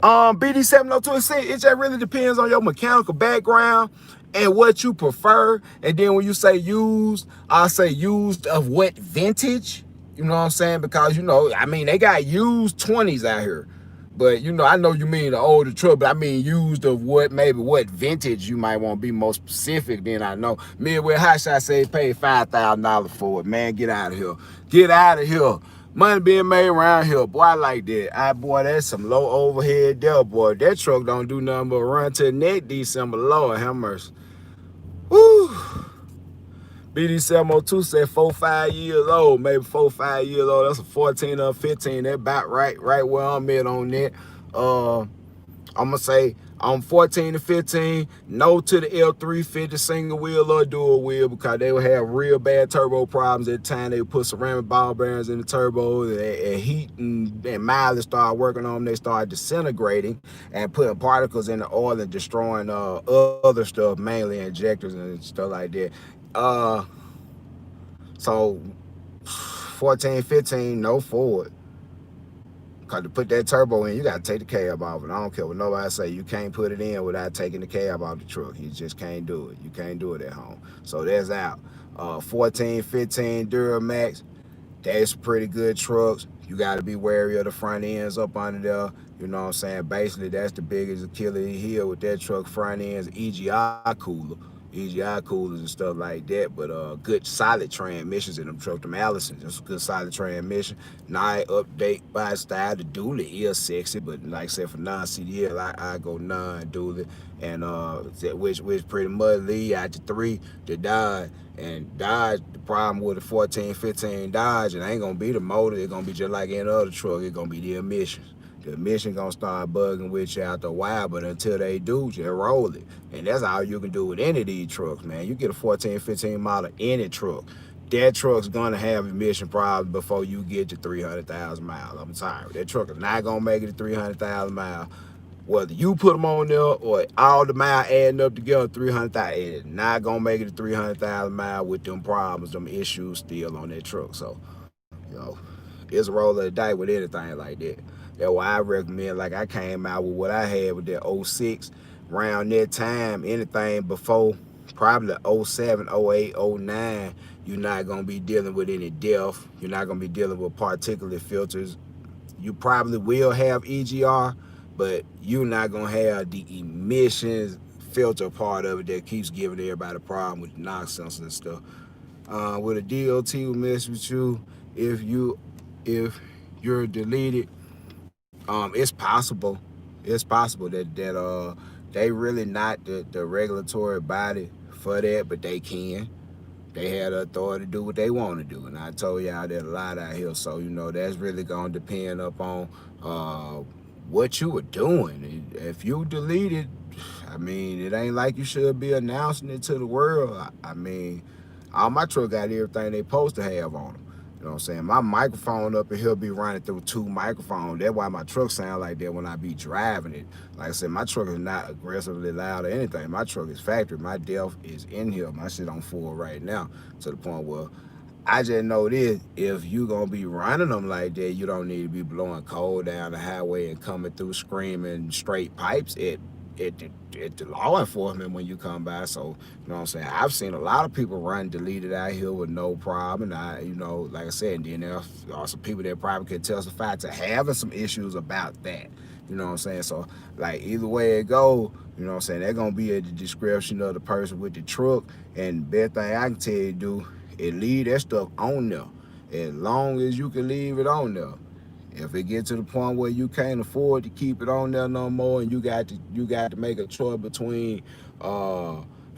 BD702, it just really depends on your mechanical background and what you prefer. And then when you say used, I say used of what vintage? You know what I'm saying? Because, you know, I mean, they got used 20s out here. But, you know, I know you mean the older truck, but I mean used of what, maybe what vintage you might want to be more specific than I know. Midwest Hotshot say he paid $5,000 for it. Man, get out of here. Get out of here. Money being made around here, boy, I like that. Boy, that's some low overhead there, boy. That truck don't do nothing but run to the next December. Lord have mercy. Woo. BD702 said 4-5 years old, maybe 4-5 years old. That's a 14 or 15. That about right where I'm at on that. I'm gonna say I'm 14 to 15, no to the L350 single wheel or dual wheel, because they would have real bad turbo problems at the time. They would put ceramic ball bearings in the turbo, and heat and mileage started working on them. They started disintegrating and putting particles in the oil and destroying other stuff, mainly injectors and stuff like that. So 14, 15, no Ford. Because to put that turbo in, you got to take the cab off. And I don't care what nobody say. You can't put it in without taking the cab off the truck. You just can't do it. You can't do it at home. So that's out. 14, 15 Duramax. That's pretty good trucks. You got to be wary of the front ends up under there. You know what I'm saying? Basically, that's the biggest Achilles heel with that truck. Front ends, EGI cooler. EGI coolers and stuff like that, but good solid transmissions in them trucks. Them Allisons, just good solid transmission. Nice update by style. The dually is sexy, but like I said, for non-CDL, I go non-dually, and which pretty much lead out to 3 to Dodge. And Dodge, the problem with the 14, 15 Dodge, it ain't gonna be the motor. It's gonna be just like any other truck. It's gonna be the emissions. The emission gonna start bugging with you after a while, but until they do, just roll it. And that's all you can do with any of these trucks, man. You get a 14, 15 model, any truck, that truck's gonna have emission problems before you get to 300,000 miles. I'm sorry, that truck is not gonna make it to 300,000 miles. Whether you put them on there or all the miles adding up together, 300,000, it's not gonna make it to 300,000 miles with them problems, them issues still on that truck. So, you know, it's a roll of the dice with anything like that. That's why I recommend, like I came out with what I had with that 06, around that time, anything before probably 07, 08, 09, you're not gonna be dealing with any DEF. You're not gonna be dealing with particulate filters. You probably will have EGR, but you're not gonna have the emissions filter part of it that keeps giving everybody a problem with the NOx sensors and stuff. With a DOT will mess with you if you're deleted. It's possible. It's possible that they really not the regulatory body for that, but they can. They had the authority to do what they want to do, and I told y'all that a lot out here. So you know that's really gonna depend upon what you were doing. If you deleted, I mean, it ain't like you should be announcing it to the world. I mean, all my truck got everything they supposed to have on them. You know what I'm saying? My microphone up and he'll be running through 2 microphones. That's why my truck sound like that when I be driving it. Like I said, my truck is not aggressively loud or anything. My truck is factory. My DEF is in here. My shit on full right now, to the point where I just know this: if you gonna be running them like that, you don't need to be blowing coal down the highway and coming through screaming straight pipes at the law enforcement when you come by. So, you know what I'm saying? I've seen a lot of people run deleted out here with no problem. And you know, like I said, and then there are some people that probably could testify to having some issues about that. You know what I'm saying? So, like, either way it go, you know what I'm saying, they're gonna be at the description of the person with the truck. And the best thing I can tell you to do is leave that stuff on there. As long as you can leave it on there. If it gets to the point where you can't afford to keep it on there no more, and you got to make a choice between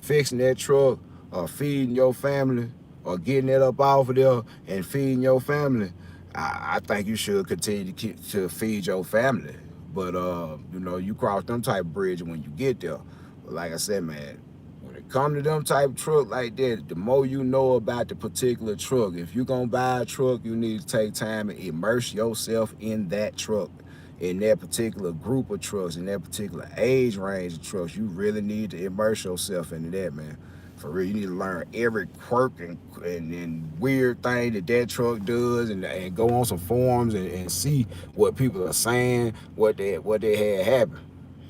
fixing that truck or feeding your family, or getting it up off of there and feeding your family, I think you should continue to feed your family. But you know, you cross them type of bridge when you get there. But like I said, man, when it come to them type of truck like that, the more you know about the particular truck. If you're gonna buy a truck, you need to take time and immerse yourself in that truck, in that particular group of trucks, in that particular age range of trucks. You really need to immerse yourself into that, man. For real, you need to learn every quirk and weird thing that truck does, and go on some forums and see what people are saying, what they had happen.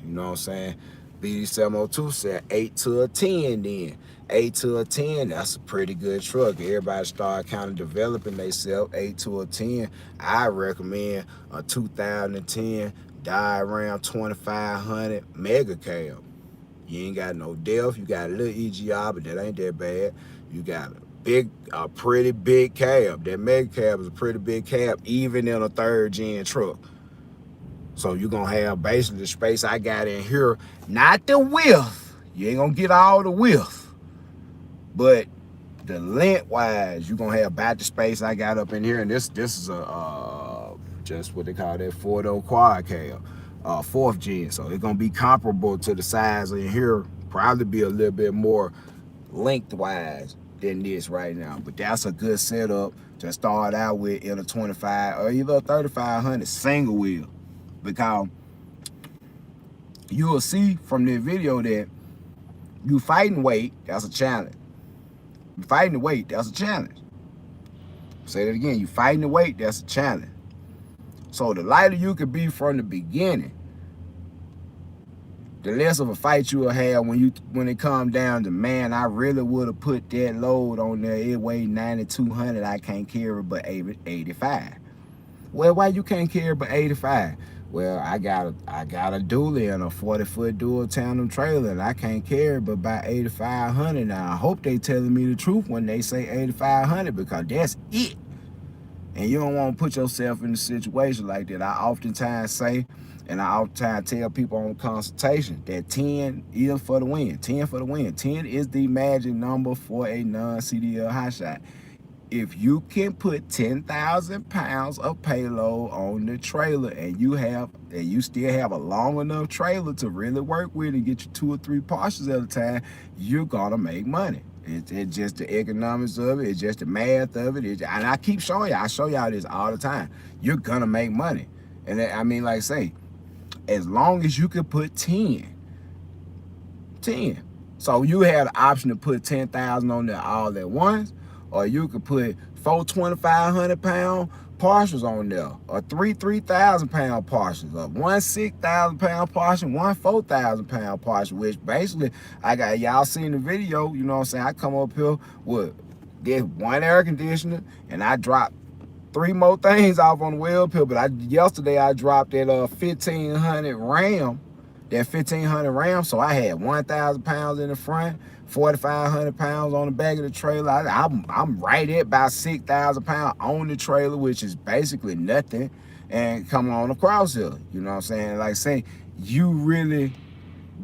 You know what I'm saying? BD702 said 8 to a 10 then. 8 to a 10, that's a pretty good truck. Everybody start kind of developing themselves. 8 to a 10, I recommend a 2010 die around 2500 mega cab. You ain't got no DEF. You got a little EGR, but that ain't that bad. You got a pretty big cab. That mega cab is a pretty big cab, even in a 3rd gen truck. So you're gonna have basically the space I got in here, not the width. You ain't gonna get all the width, but the lengthwise, you're gonna have about the space I got up in here, and this is a just what they call that 4-door quad cab, 4th gen. So it's gonna be comparable to the size in here, probably be a little bit more lengthwise than this right now. But that's a good setup to start out with in a 25 or either a 3500 single wheel, because you will see from this video that you fighting weight, that's a challenge. You fighting the weight, that's a challenge. Say that again, you fighting the weight, that's a challenge. So the lighter you could be from the beginning, the less of a fight you will have when it comes down to, man, I really would have put that load on there. It weighed 9,200. I can't carry but 85. Well, why you can't carry but 85? Well, I got a dually and a 40-foot dual tandem trailer, and I can't carry but about 8,500. Now, I hope they telling me the truth when they say 8,500, because that's it. And you don't want to put yourself in a situation like that. I oftentimes say, and I oftentimes tell people on consultation, that 10 is for the win. 10 for the win. 10 is the magic number for a non-CDL hotshot. If you can put 10,000 pounds of payload on the trailer, and you still have a long enough trailer to really work with and get you 2 or 3 parcels at a time, you're gonna make money. It's just the economics of it. It's just the math of it. And I keep showing y'all. I show y'all this all the time. You're gonna make money. And I mean, like I say, as long as you can put 10. So you have the option to put 10,000 on there all at once, or you could put 4 2,500-pound partials on there, or 3 3,000-pound partials, or 1 6,000-pound partial, 1 4,000-pound partial, which basically, I got, y'all seen the video, you know what I'm saying? I come up here with this 1 air conditioner, and I dropped 3 more things off on the wheel peel. But yesterday I dropped that 1,500 Ram, so I had 1,000 pounds in the front, 4,500 pounds on the back of the trailer. I'm right at about 6,000 pounds on the trailer, which is basically nothing, and coming on across here. You know what I'm saying? Like, say you really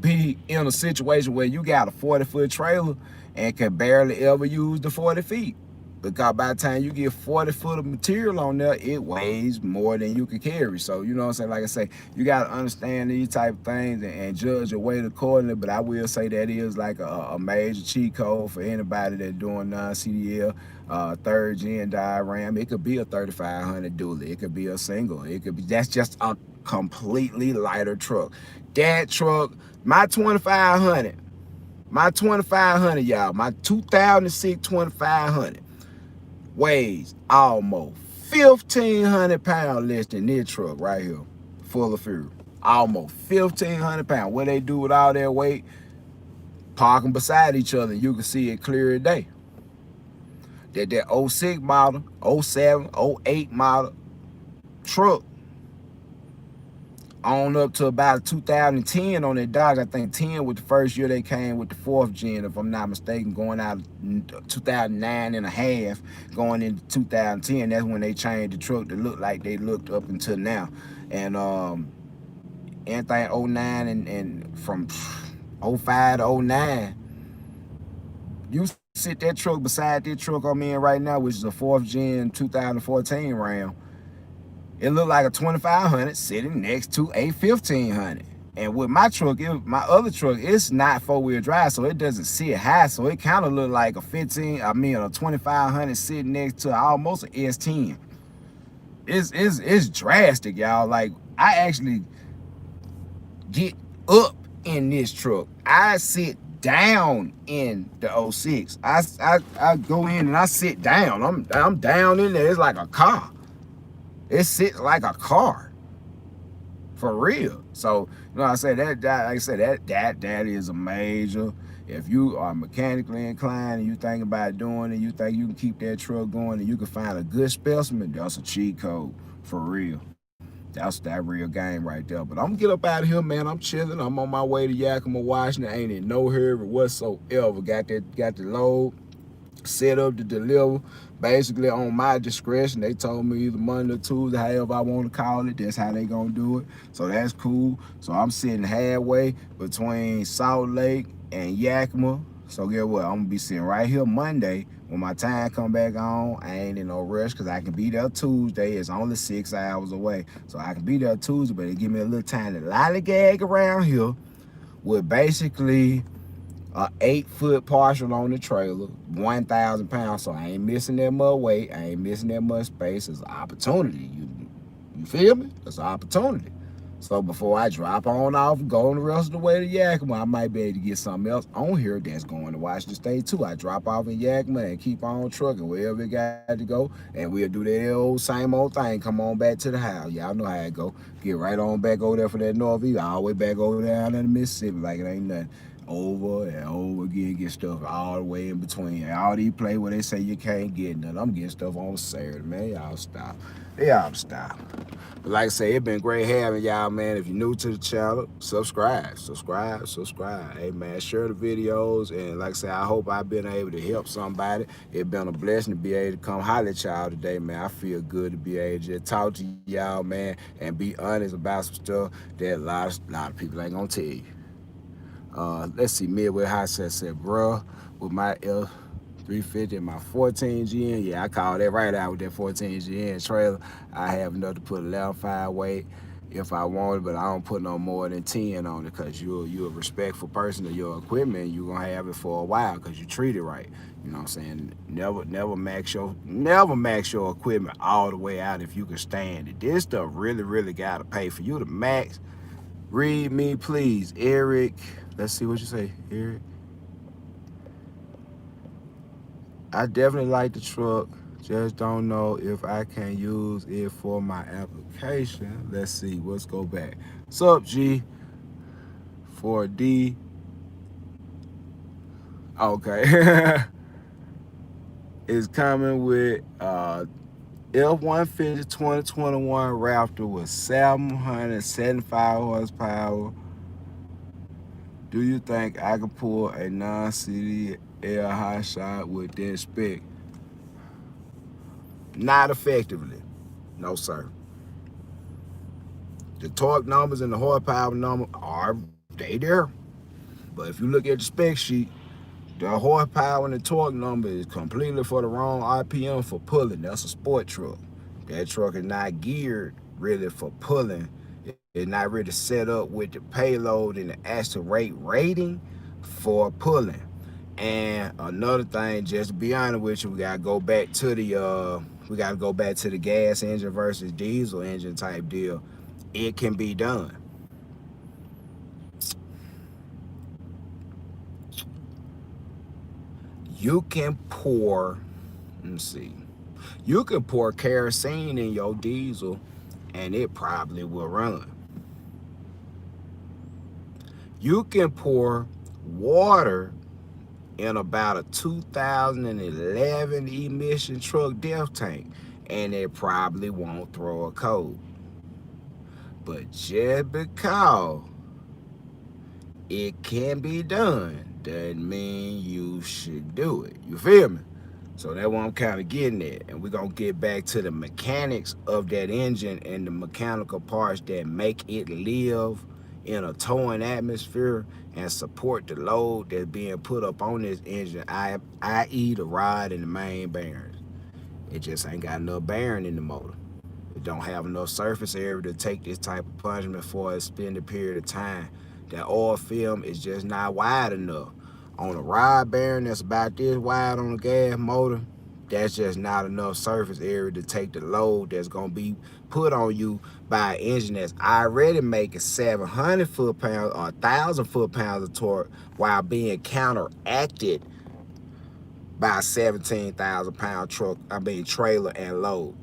be in a situation where you got a 40-foot trailer and can barely ever use the 40 feet. Because by the time you get 40 foot of material on there, it weighs more than you can carry. So, you know what I'm saying? Like I say, you got to understand these type of things and judge your weight accordingly. But I will say that is like a major cheat code for anybody that's doing non-CDL, 3rd gen diagram. It could be a 3,500 dually. It could be a single. It could be, that's just a completely lighter truck. That truck, my 2,500, y'all, my 2006 2,500. weighs almost 1,500 pounds less than this truck right here, full of fuel. Almost 1,500 pounds. What they do with all that weight, park them beside each other, you can see it clear as day. That 06 model, 07, 08 model truck, on up to about 2010 on that Dodge. I think 10 was the first year they came with the 4th gen, if I'm not mistaken, going out of 2009 and a half, going into 2010. That's when they changed the truck to look like they looked up until now. And anything 09 and from 05 to 09, you sit that truck beside this truck I'm in right now, which is a 4th gen 2014 Ram. It looked like a 2,500 sitting next to a 1,500. And with my truck, my other truck, it's not 4-wheel drive, so it doesn't sit high. So it kind of looked like a 2,500 sitting next to almost an S10. It's drastic, y'all. Like, I actually get up in this truck. I sit down in the 06. I go in and I sit down. I'm down in there. It's like a car. It sits like a car, for real. So, you know, I say that like I said, that is a major. If you are mechanically inclined and you think about doing it, you think you can keep that truck going and you can find a good specimen, that's a cheat code, for real. That's that real game right there. But I'm gonna get up out of here, man. I'm chilling. I'm on my way to Yakima, Washington. Ain't in no hurry whatsoever. Got the load set up to deliver, basically on my discretion. They told me either Monday or Tuesday, however I want to call it, that's how they gonna do it. So that's cool. So I'm sitting halfway between Salt Lake and Yakima, So get what? I'm gonna be sitting right here Monday when my time come back on. I ain't in no rush because I can be there Tuesday. It's only 6 hours away, so I can be there Tuesday. But it give me a little time to lollygag around here with basically a 8-foot partial on the trailer, 1,000 pounds. So I ain't missing that much weight. I ain't missing that much space. It's an opportunity. You feel me? It's an opportunity. So before I drop on off and go on the rest of the way to Yakima, I might be able to get something else on here that's going to Washington State too. I drop off in Yakima and keep on trucking wherever it got to go, and we'll do that old same old thing. Come on back to the house. Y'all know how it go. Get right on back over there for that Northeast. All the way back over down in the Mississippi like it ain't nothing. Over and over again, get stuff all the way in between. All these play where they say you can't get nothing. I'm getting stuff on Saturday, man. Y'all stop. Y'all stop. But like I say, it been great having y'all, man. If you're new to the channel, subscribe. Hey, man, share the videos. And like I say, I hope I've been able to help somebody. It's been a blessing to be able to come holler at y'all today, man. I feel good to be able to just talk to y'all, man, and be honest about some stuff that a lot of people ain't gonna tell you. Let's see, Midway Hotshot said, bruh, with my L350 and my 14GN, yeah, I call that right out with that 14GN trailer. I have enough to put 11.5 weight if I want it, but I don't put no more than 10 on it because you're a respectful person of your equipment. You're going to have it for a while because you treat it right. You know what I'm saying? Never max your equipment all the way out if you can stand it. This stuff really got to pay for you to max. Read me, please, Eric. Let's see what you say, Eric. I definitely like the truck. Just don't know if I can use it for my application. Let's see. Let's go back. What's up, G? 4D. Okay. It's coming with F-150 2021 Raptor with 775 horsepower. Do you think I could pull a non-CDL Hotshot with that spec? Not effectively. No, sir. The torque numbers and the horsepower number they there. But if you look at the spec sheet, the horsepower and the torque number is completely for the wrong RPM for pulling. That's a sport truck. That truck is not geared really for pulling. It's not really set up with the payload and the actual rate rating for pulling. And another thing, just to be honest with you, we gotta go back to the gas engine versus diesel engine type deal. It can be done. You can pour, let's see, you can pour kerosene in your diesel and it probably will run. You can pour water in about a 2011 emission truck depth tank and it probably won't throw a code. But just because it can be done doesn't mean you should do it. You feel me? So that's what I'm kind of getting at. And we're going to get back to the mechanics of that engine and the mechanical parts that make it live in a towing atmosphere and support the load that's being put up on this engine, i.e. the rod and the main bearings. It just ain't got enough bearing in the motor. It don't have enough surface area to take this type of punishment for a extended period of time. That oil film is just not wide enough. On a rod bearing that's about this wide on a gas motor, that's just not enough surface area to take the load that's gonna be put on you by an engine that's already making 700 foot-pounds or 1,000 foot-pounds of torque while being counteracted by a 17,000 pound trailer and load.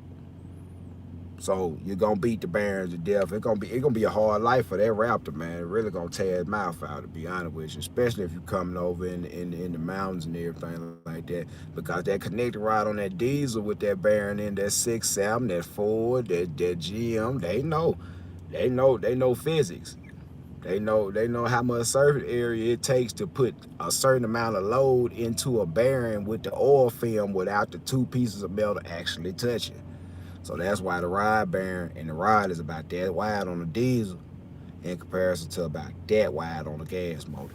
So you're gonna beat the bearings to death. It's gonna be a hard life for that Raptor, man. It really gonna tear his mouth out, to be honest with you. Especially if you're coming over in the mountains and everything like that. Because that connector rod on that diesel with that bearing in that 6.7, that Ford, that GM, they know physics. They know how much surface area it takes to put a certain amount of load into a bearing with the oil film without the two pieces of metal actually touching. So that's why the rod bearing and the rod is about that wide on the diesel in comparison to about that wide on the gas motor.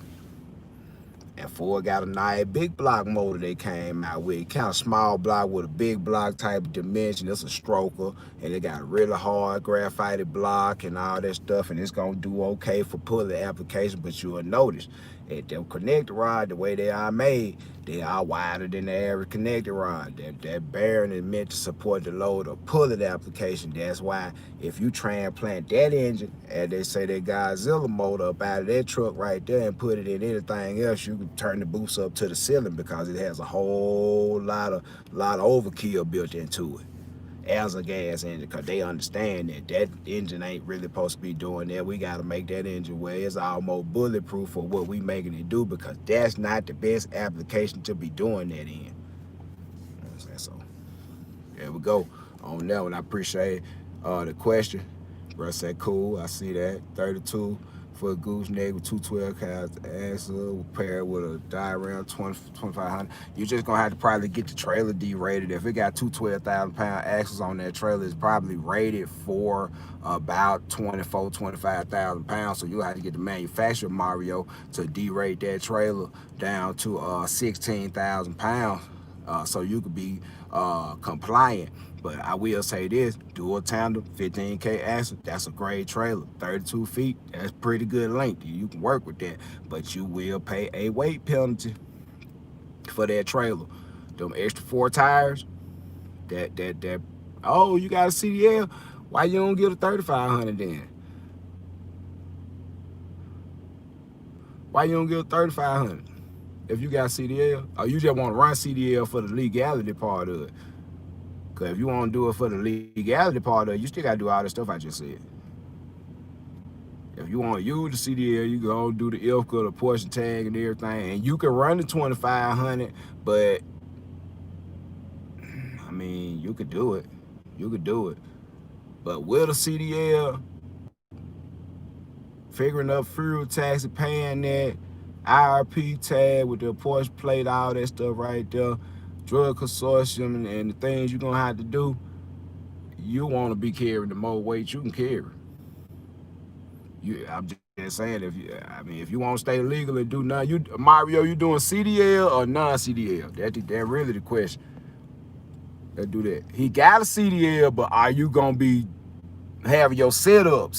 And Ford got a nice big block motor they came out with. Kind of small block with a big block type of dimension. It's a stroker, and it got a really hard graphite block and all that stuff, and it's gonna do okay for pulley application. But you'll notice that them connector rod, the way they are made, they are wider than the average connector rod. That bearing is meant to support the load of pulley application. That's why if you transplant that engine, as they say that Godzilla motor up out of that truck right there and put it in anything else, you can turn the boost up to the ceiling because it has a whole lot of overkill built into it as a gas engine, because they understand that engine ain't really supposed to be doing that. We got to make that engine where it's almost bulletproof for what we making it do, because that's not the best application to be doing that in. You know what I'm saying? So there we go on that one. I appreciate the question. Bro said, cool, I see that. 32 for a gooseneck with 212 cast axle paired with a die around 2,500. You're just gonna have to probably get the trailer derated. If it got two 12,000-pound axles on that trailer, it's probably rated for about 25,000 pounds. So you'll have to get the manufacturer, Mario, to derate that trailer down to 16,000 pounds. So you could be compliant. But I will say this, dual tandem, 15K axle, that's a great trailer. 32 feet, that's pretty good length. You can work with that, but you will pay a weight penalty for that trailer. Them extra 4 tires, oh, you got a CDL? Why you don't get a 3,500 then? Why you don't get a 3,500 if you got CDL? Or you just want to run CDL for the legality part of it? Because if you want to do it for the legality part of it, you still got to do all the stuff I just said. If you want to use the CDL, you can go do the IFCA, the portion tag, and everything. And you can run the 2,500, but, I mean, you could do it. You could do it. But with a CDL, figuring up fuel tax, paying that, IRP tag with the Porsche plate, all that stuff right there, drug consortium and the things you're gonna have to do, you want to be carrying the more weight you can carry. I'm just saying, if you want to stay legal and do nothing, Mario, you doing CDL or non-CDL? That really the question. Let's do that. He got a CDL, but are you gonna be having your setup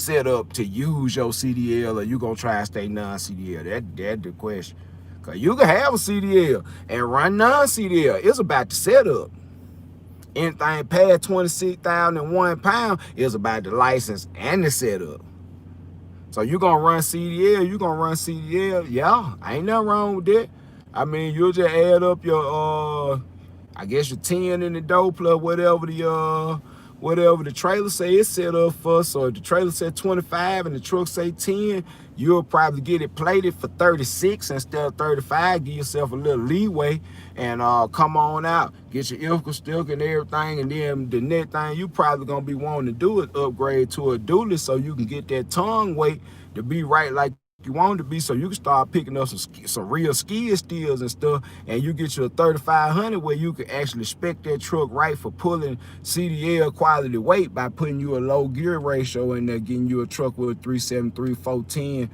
to use your CDL, or you gonna try to stay non-CDL? That's the question. Cause you can have a CDL and run non-CDL. It's about the setup. Anything past 26,001 pounds is about the license and the setup. So you gonna run CDL, yeah, ain't nothing wrong with that. I mean, you'll just add up your I guess your 10 in the door plus whatever the trailer say it's set up for. So if the trailer said 25 and the truck say 10, you'll probably get it plated for 36 instead of 35. Give yourself a little leeway and come on out. Get your IFCA stick and everything, and then the next thing you probably gonna be wanting to do is upgrade to a dually so you can get that tongue weight to be right like you want it to be, so you can start picking up some real skid steels and stuff, and you get your 3,500 where you can actually spec that truck right for pulling CDL quality weight by putting you a low gear ratio in there, getting you a truck with a 373, 410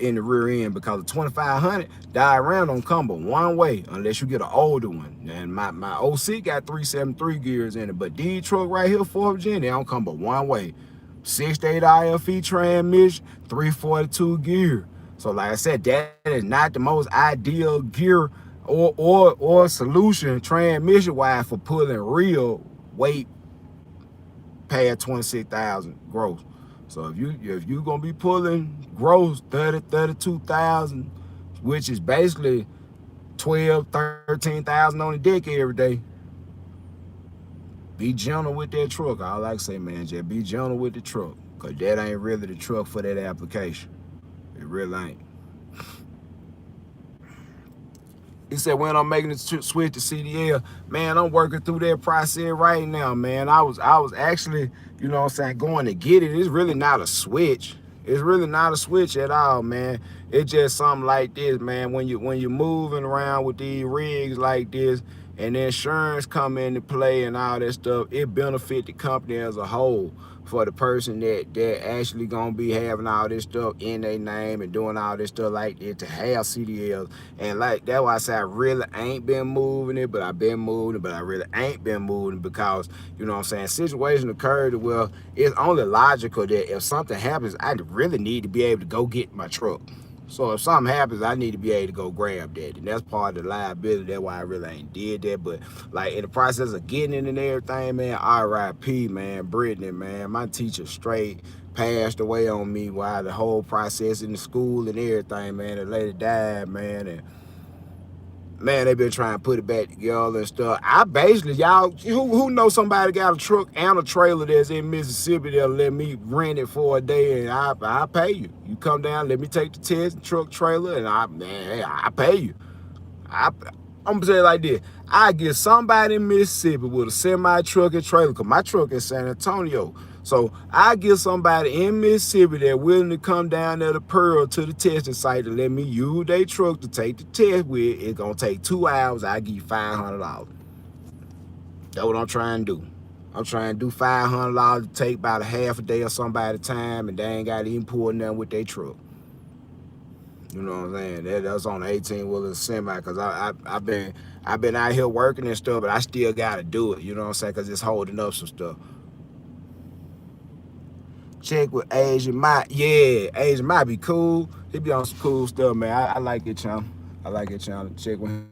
in the rear end, because the 2,500 die around don't come but one way unless you get an older one. And my OC got 373 gears in it, but these truck right here, 4th gen, they don't come but one way. 6-8 IFE transmission, 342 gear. So like I said, that is not the most ideal gear or solution transmission wise for pulling real weight past 26,000 gross. So if you gonna be pulling gross 32,000, which is basically 13,000 on the deck every day, be gentle with that truck. I like to say, man, just be gentle with the truck, because that ain't really the truck for that application. It really ain't. He said, when I'm making the switch to CDL, man, I'm working through that process right now, man. I was actually, you know what I'm saying, going to get it. It's really not a switch. It's really not a switch at all, man. It's just something like this, man. When you're moving around with these rigs like this, and the insurance come into play and all that stuff, it benefit the company as a whole for the person that actually gonna be having all this stuff in their name and doing all this stuff like that to have CDLs. And like that's why I say I really ain't been moving it, but I've been moving it, but I really ain't been moving it because, you know what I'm saying, situation occurred where it's only logical that if something happens, I really need to be able to go get my truck. So if something happens, I need to be able to go grab that. And that's part of the liability. That's why I really ain't did that. But like in the process of getting it and everything, man, RIP, man, Brittany, man, my teacher straight passed away on me while the whole process in the school and everything, man. The lady died, man. And man, they been trying to put it back together and stuff. I basically, y'all, who know somebody got a truck and a trailer that's in Mississippi that'll let me rent it for a day and I pay you. You come down, let me take the test, truck, trailer, and I pay you. I'm gonna say it like this. I get somebody in Mississippi with a semi-truck and trailer, because my truck in San Antonio. So I get somebody in Mississippi that willing to come down there to Pearl to the testing site to let me use their truck to take the test with. It's gonna take 2 hours. I give you $500. That's what I'm trying to do. I'm trying to do $500 to take about a half a day or somebody time, and they ain't got to even pull nothing with their truck. You know what I'm saying? That's on the 18-wheeler semi, because I've been out here working and stuff, but I still gotta do it. You know what I'm saying? Because it's holding up some stuff. Check with Asian Mike. Yeah, Asian might be cool. He be on some cool stuff, man. I like it, channel. I like it, channel. Check with him.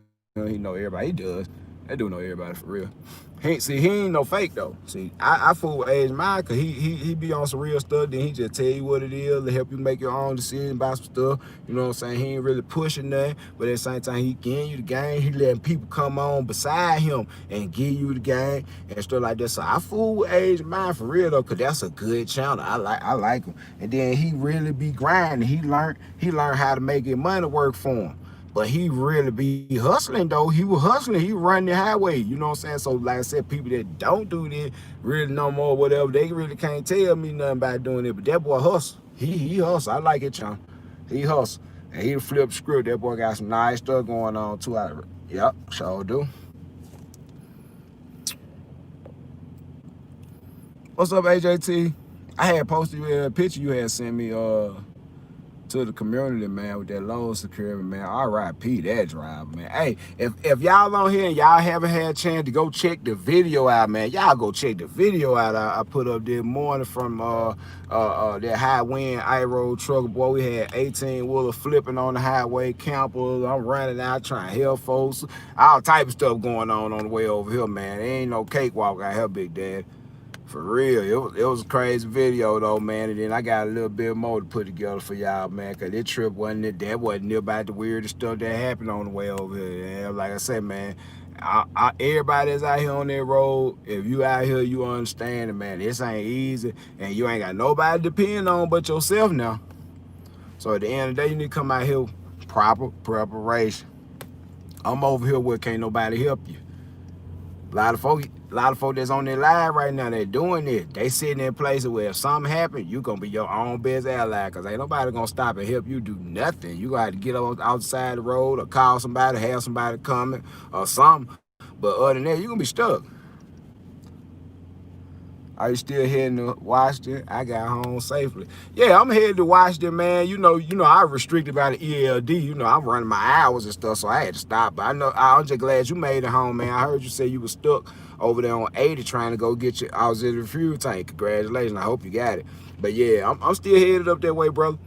He know everybody. He does. They do know everybody for real. He ain't no fake though. See, I fool with Asian Mike because he be on some real stuff. Then he just tell you what it is to help you make your own decision about some stuff. You know what I'm saying? He ain't really pushing nothing, but at the same time he getting you the game. He letting people come on beside him and give you the game and stuff like that. So I fool with Asian Mike for real though, cause that's a good channel. I like him. And then he really be grinding. He learned how to make his money work for him. But he really be hustling though. He was hustling. He run the highway. You know what I'm saying? So like I said, people that don't do this really no more, whatever, they really can't tell me nothing about doing it. But that boy hustle. He hustle. I like it, John. He hustle. And he flip script. That boy got some nice stuff going on too. Yep, sure do. What's up, AJT? I had posted you a picture you had sent me to the community, man, with that low security, man. RIP that driver, man. Hey, if y'all on here and y'all haven't had a chance to go check the video out, man, y'all go check the video out I put up this morning from that high wind I-road truck. Boy, we had 18-wheeler flipping on the highway, campers. I'm running out trying to help folks. All type of stuff going on the way over here, man. There ain't no cakewalk out here, Big Dad. For real, it was a crazy video though, man. And then I got a little bit more to put together for y'all, man, because this trip wasn't near about the weirdest stuff that happened on the way over here. And like I said, man, everybody that's out here on that road, if you out here, you understand it, man. This ain't easy, and you ain't got nobody to depend on but yourself now. So at the end of the day, you need to come out here with proper preparation. I'm over here where can't nobody help you. A lot of folks that's on their live right now, they're doing it. They sitting in places where if something happen, you gonna be your own best ally, because ain't nobody gonna stop and help you do nothing. You gotta get outside the road or call somebody, have somebody coming or something. But other than that, you gonna be stuck. Are you still heading to Washington? I got home safely. Yeah, I'm headed to Washington, man. You know, I restricted by the ELD. You know, I'm running my hours and stuff, so I had to stop. But I'm just glad you made it home, man. I heard you say you was stuck over there on 80 trying to go get your auxiliary fuel tank. Congratulations. I hope you got it. But yeah, I'm still headed up that way, brother.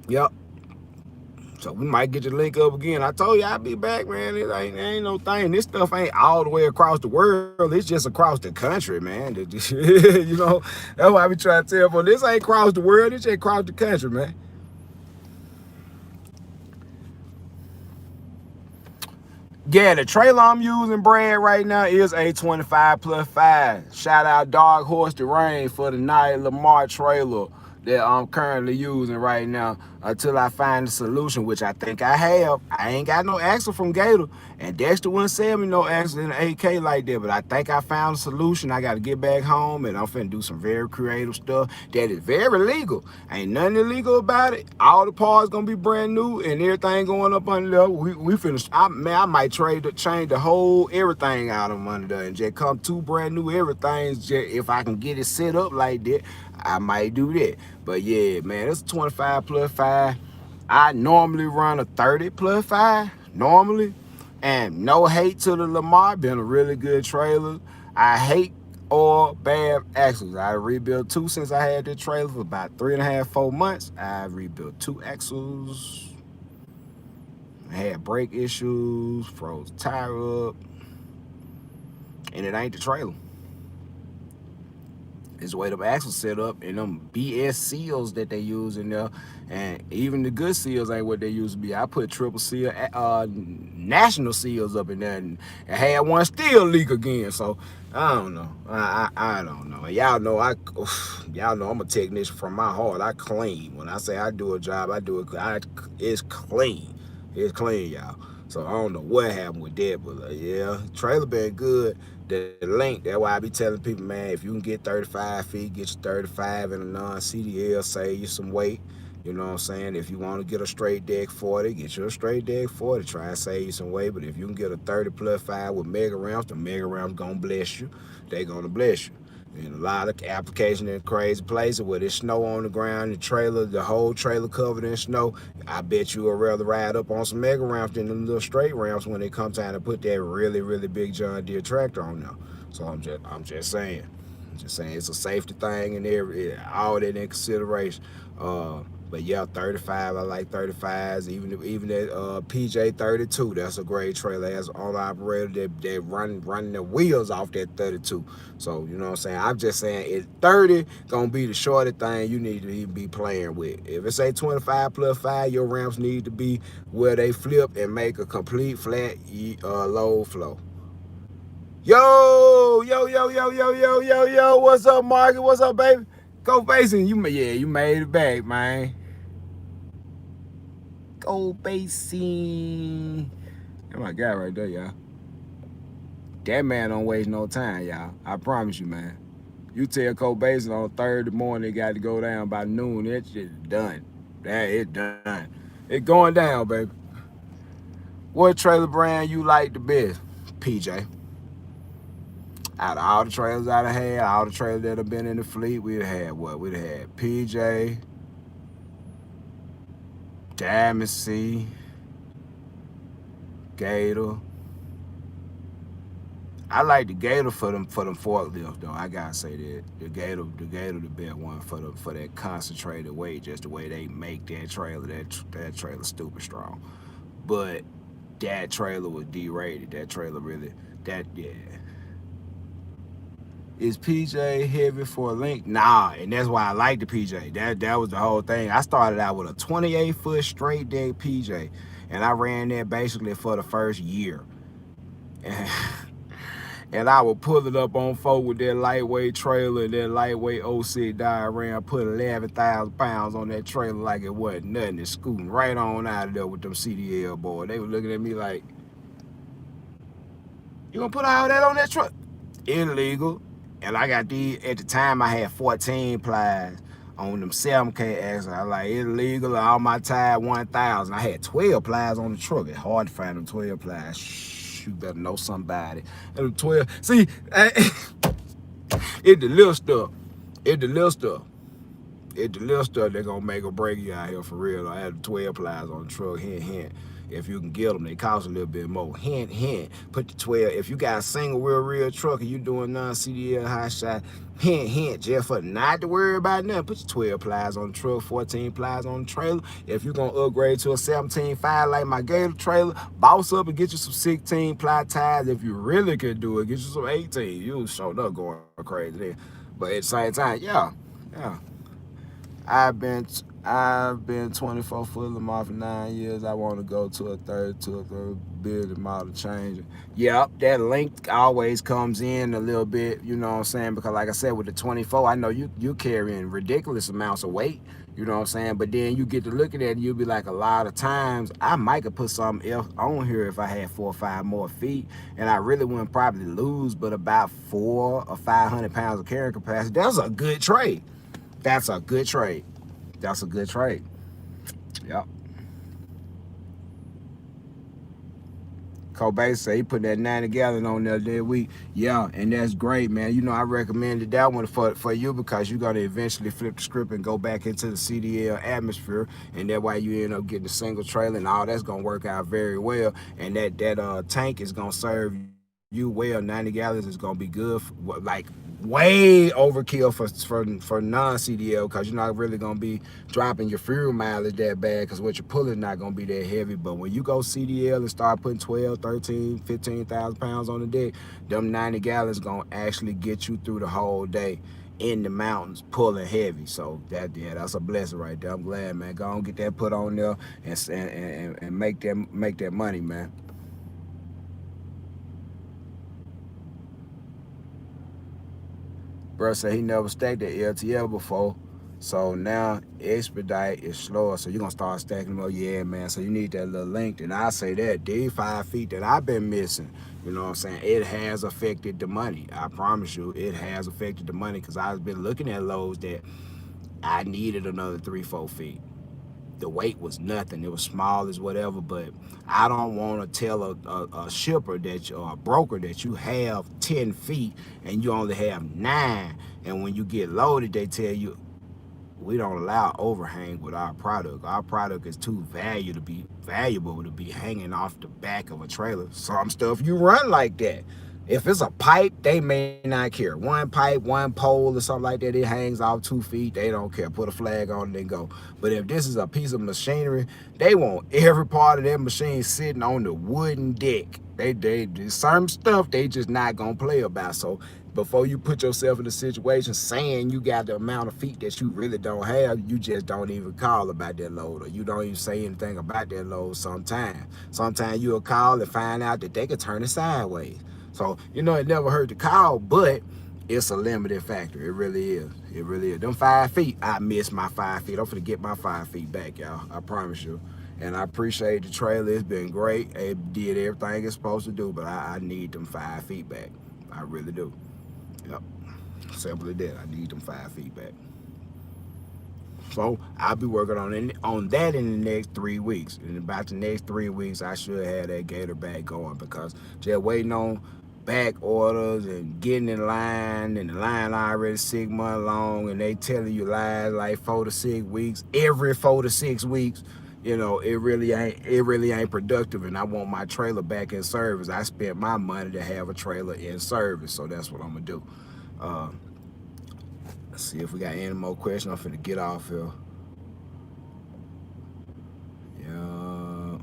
Yep. So we might get your link up again. I told you I'd be back, man. It ain't no thing. This stuff ain't all the way across the world. It's just across the country, man. You know, that's why I be trying to tell people, this ain't across the world. It's just across the country, man. Yeah, the trailer I'm using, Brad, right now is a 25+5. Shout out Dog Horse the Rain for the Night Lamar trailer that I'm currently using right now until I find a solution, which I think I have. I ain't got no axle from Gator, And Dexter wouldn't sell me no accident in 8K like that, but I think I found a solution. I got to get back home, and I'm finna do some very creative stuff that is very legal. Ain't nothing illegal about it. All the parts gonna be brand new, and everything going up under there. We finna, I might change the whole everything out of them under there and just come two brand new everything. If I can get it set up like that, I might do that. But yeah, man, it's a 25 plus 5. I normally run a 30 plus 5, normally. And no hate to the Lamar, been a really good trailer. I hate all bad axles. I rebuilt 2 since I had the trailer for about 3.5, 4 months. I rebuilt 2 axles. I had brake issues, froze the tire up, and it ain't the trailer. It's the way the axles set up and them BS seals that they use in there. And even the good seals ain't what they used to be. I put triple seal, national seals up in there, and had one still leak again. So I don't know. I don't know. And y'all know y'all know I'm a technician from my heart. I clean. When I say I do a job, I do it. It's clean. It's clean, y'all. So I don't know what happened with that, but yeah, trailer been good. The length, that's why I be telling people, man, if you can get 35 feet, get your 35 in a non-CDL, save you some weight. You know what I'm saying? If you want to get a straight deck 40, get you a straight deck 40. Try and save you some weight. But if you can get a 30 plus 5 with mega ramps, the mega ramps gonna bless you. They gonna bless you. And a lot of application in crazy places where there's snow on the ground, the whole trailer covered in snow. I bet you would rather ride up on some mega ramps than them little straight ramps when it comes time to put that really, really big John Deere tractor on there. So I'm just saying. It's a safety thing and all that in consideration. But yeah, 35, I like 35s. Even that PJ 32, that's a great trailer. That's on operator that running the wheels off that 32. So you know what I'm saying. I'm just saying, it's 30 gonna be the shortest thing you need to even be playing with. If it say 25 plus 5, your ramps need to be where they flip and make a complete flat load flow. Yo, what's up, Margaret? What's up, baby? Go Basin, you made it back, man. Go Basin. That's my guy right there, y'all. That man don't waste no time, y'all. I promise you, man. You tell Cole Basin on Thursday morning, they got to go down by noon. That shit done. It's done. It's going down, baby. What trailer brand you like the best? PJ. Out of all the trailers I'd have had, all the trailers that have been in the fleet, we'd have had what? We'd have had PJ, Damacy, Gator. I like the Gator for them forklifts though. I gotta say that the Gator the best one for that concentrated weight, just the way they make that trailer. That trailer stupid strong, but that trailer was derated. That trailer really yeah. Is PJ heavy for a link? Nah, and that's why I like the PJ. That was the whole thing. I started out with a 28-foot straight deck PJ, and I ran that basically for the first year. And I would pull it up on folk with that lightweight trailer, that lightweight 06 diagram, put 11,000 pounds on that trailer like it wasn't nothing. It's scooting right on out of there with them CDL boys. They were looking at me like, you gonna put all that on that truck? Illegal. And I got these, at the time I had 14 plies on them 7K axles. I like, it's illegal, all my tire 1,000. I had 12 plies on the truck. It's hard to find them 12 plies. Shh, you better know somebody. And 12, see, it's the little stuff. It's the little stuff. It's the little stuff that gonna make or break you out here for real. I had 12 plies on the truck, hint. If you can get them, they cost a little bit more. Hint. Put the 12. If you got a single wheel real truck and you doing non-CDL Hotshot, hint. Just for not to worry about nothing, put your 12 plies on the truck, 14 plies on the trailer. If you gonna upgrade to a 17.5 like my Gator trailer, boss up and get you some 16 ply tires. If you really could do it, get you some 18. You showed up going crazy there. But at the same time, yeah. I've been 24 foot Lamar for 9 years. I want to go to a 32 billion model changer. Yep, that length always comes in a little bit, you know what I'm saying? Because like I said, with the 24, I know you carrying ridiculous amounts of weight. You know what I'm saying? But then you get to looking at it, you'll be like, a lot of times I might have put something else on here if I had 4 or 5 more feet, and I really wouldn't probably lose but about 400 or 500 pounds of carrying capacity. That's a good trade. That's a good trade. That's a good trade. Yep. Kobe say he put that 90 gallon on there that week. Yeah, and that's great, man. You know, I recommended that one for you because you're going to eventually flip the script and go back into the CDL atmosphere, and that's why you end up getting a single trailer, and all that's going to work out very well. And that tank is going to serve you well. 90 gallons is going to be good, like way overkill for non-CDL, because you're not really going to be dropping your fuel mileage that bad, because what you're pulling is not going to be that heavy. But when you go CDL and start putting 12, 13, 15,000 pounds on the deck, them 90 gallons going to actually get you through the whole day in the mountains pulling heavy. So that's a blessing right there. I'm glad, man. Go on, get that put on there and make that money, man. Bro said he never stacked that LTL before, so now expedite is slower, so you're gonna start stacking them up. Yeah, man, so you need that little length. And I say that these 5 feet that I've been missing, you know what I'm saying, it has affected the money. I promise you, it has affected the money, because I've been looking at loads that I needed another 3, 4 feet. The weight was nothing. It was small as whatever, but I don't want to tell a shipper or a broker that you have 10 feet and you only have 9, and when you get loaded, they tell you, we don't allow overhang with our product. Our product is too valuable to be hanging off the back of a trailer. Some stuff you run like that. If it's a pipe, they may not care. One pipe, one pole or something like that, it hangs off 2 feet, they don't care. Put a flag on it and go. But if this is a piece of machinery, they want every part of that machine sitting on the wooden deck. They certain stuff they just not gonna play about. So before you put yourself in a situation saying you got the amount of feet that you really don't have, you just don't even call about that load, or you don't even say anything about that load sometimes. Sometimes you'll call and find out that they could turn it sideways. So, you know, it never hurt to call, but it's a limiting factor. It really is. It really is. Them 5 feet, I miss my 5 feet. I'm finna get my 5 feet back, y'all. I promise you. And I appreciate the trailer. It's been great. It did everything it's supposed to do, but I need them 5 feet back. I really do. Yep. Simple as that. I need them 5 feet back. So I'll be working on that in the next 3 weeks. In about the next 3 weeks, I should have that gator back going, because just waiting on back orders and getting in line, and the line already 6 months long, and they telling you lies like 4 to 6 weeks. Every 4 to 6 weeks, you know, it really ain't productive. And I want my trailer back in service. I spent my money to have a trailer in service, so that's what I'm gonna do. Let's see if we got any more questions. I'm finna get off here. Yeah.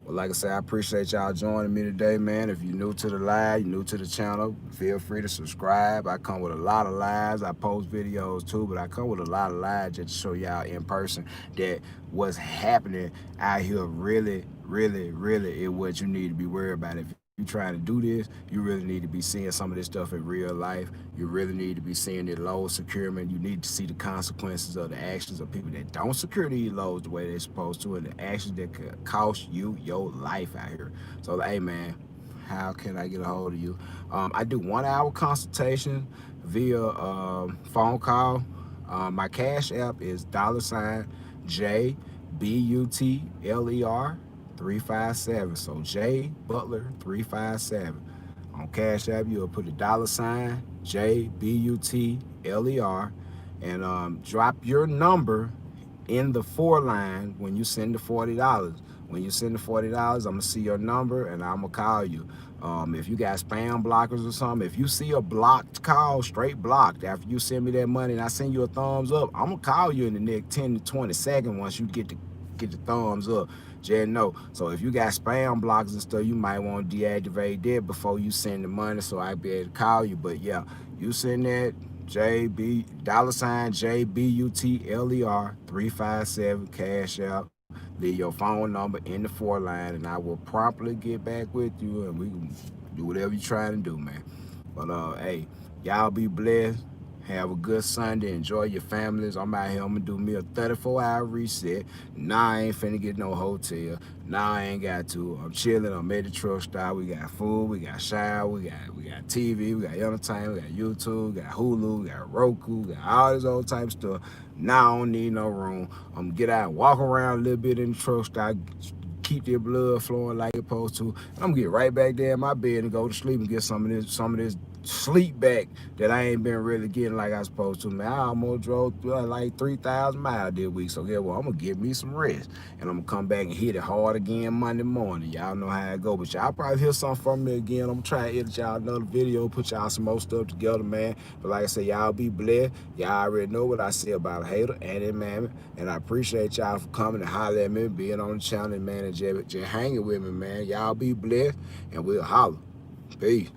Well, like I said, I appreciate y'all joining me today, man. If you're new to the live, you're new to the channel, feel free to subscribe. I come with a lot of lives. I post videos too, but I come with a lot of lives just to show y'all in person that what's happening out here really is what you need to be worried about. If you're trying to do this, you really need to be seeing some of this stuff in real life. You really need to be seeing the load securement. You need to see the consequences of the actions of people that don't secure these loads the way they're supposed to, and the actions that could cost you your life out here. So, hey, man, how can I get a hold of you? I do 1-hour consultation via phone call. My Cash App is $JBUTLER 357. So J Butler 357. On Cash App, you'll put a $JBUTLER and drop your number in the 4 line when you send the $40. When you send the $40, I'm gonna see your number and I'm gonna call you. If you got spam blockers or something, if you see a blocked call, straight blocked, after you send me that money and I send you a thumbs up, I'm gonna call you in the next 10 to 20 seconds once you get the thumbs up. Just know. So if you got spam blockers and stuff, you might want to deactivate that before you send the money, so I'll be able to call you. But yeah, you send that $JBUTLER 357 Cash Out. Leave your phone number in the 4 line, and I will promptly get back with you, and we can Do whatever you're trying to do, man. But hey, y'all be blessed. Have a good Sunday. Enjoy your families. I'm out here. I'm gonna do me a 34-hour reset. Now I ain't finna get no hotel. Now I ain't got to. I'm chilling. I'm at the truck stop. We got food. We got shower. We got TV. We got entertainment. We got YouTube. We got Hulu. We got Roku. We got all this old type stuff. Now I don't need no room. I'm gonna get out, walk around a little bit in the truck stop, keep their blood flowing like it's supposed to. I'm gonna get right back there in my bed and go to sleep and get some of this sleep back that I ain't been really getting like I supposed to. Man, I almost drove like 3,000 miles this week. So yeah, well, I'm gonna give me some rest and I'm gonna come back and hit it hard again Monday morning. Y'all know how it go, but y'all probably hear something from me again. I'm gonna try to edit y'all another video, put y'all some more stuff together, man. But like I said, y'all be blessed. Y'all already know what I say about a hater and a mammy, and I appreciate y'all for coming and holler at me, being on the channel, man, and just hanging with me, man. Y'all be blessed, and we'll holler. Peace.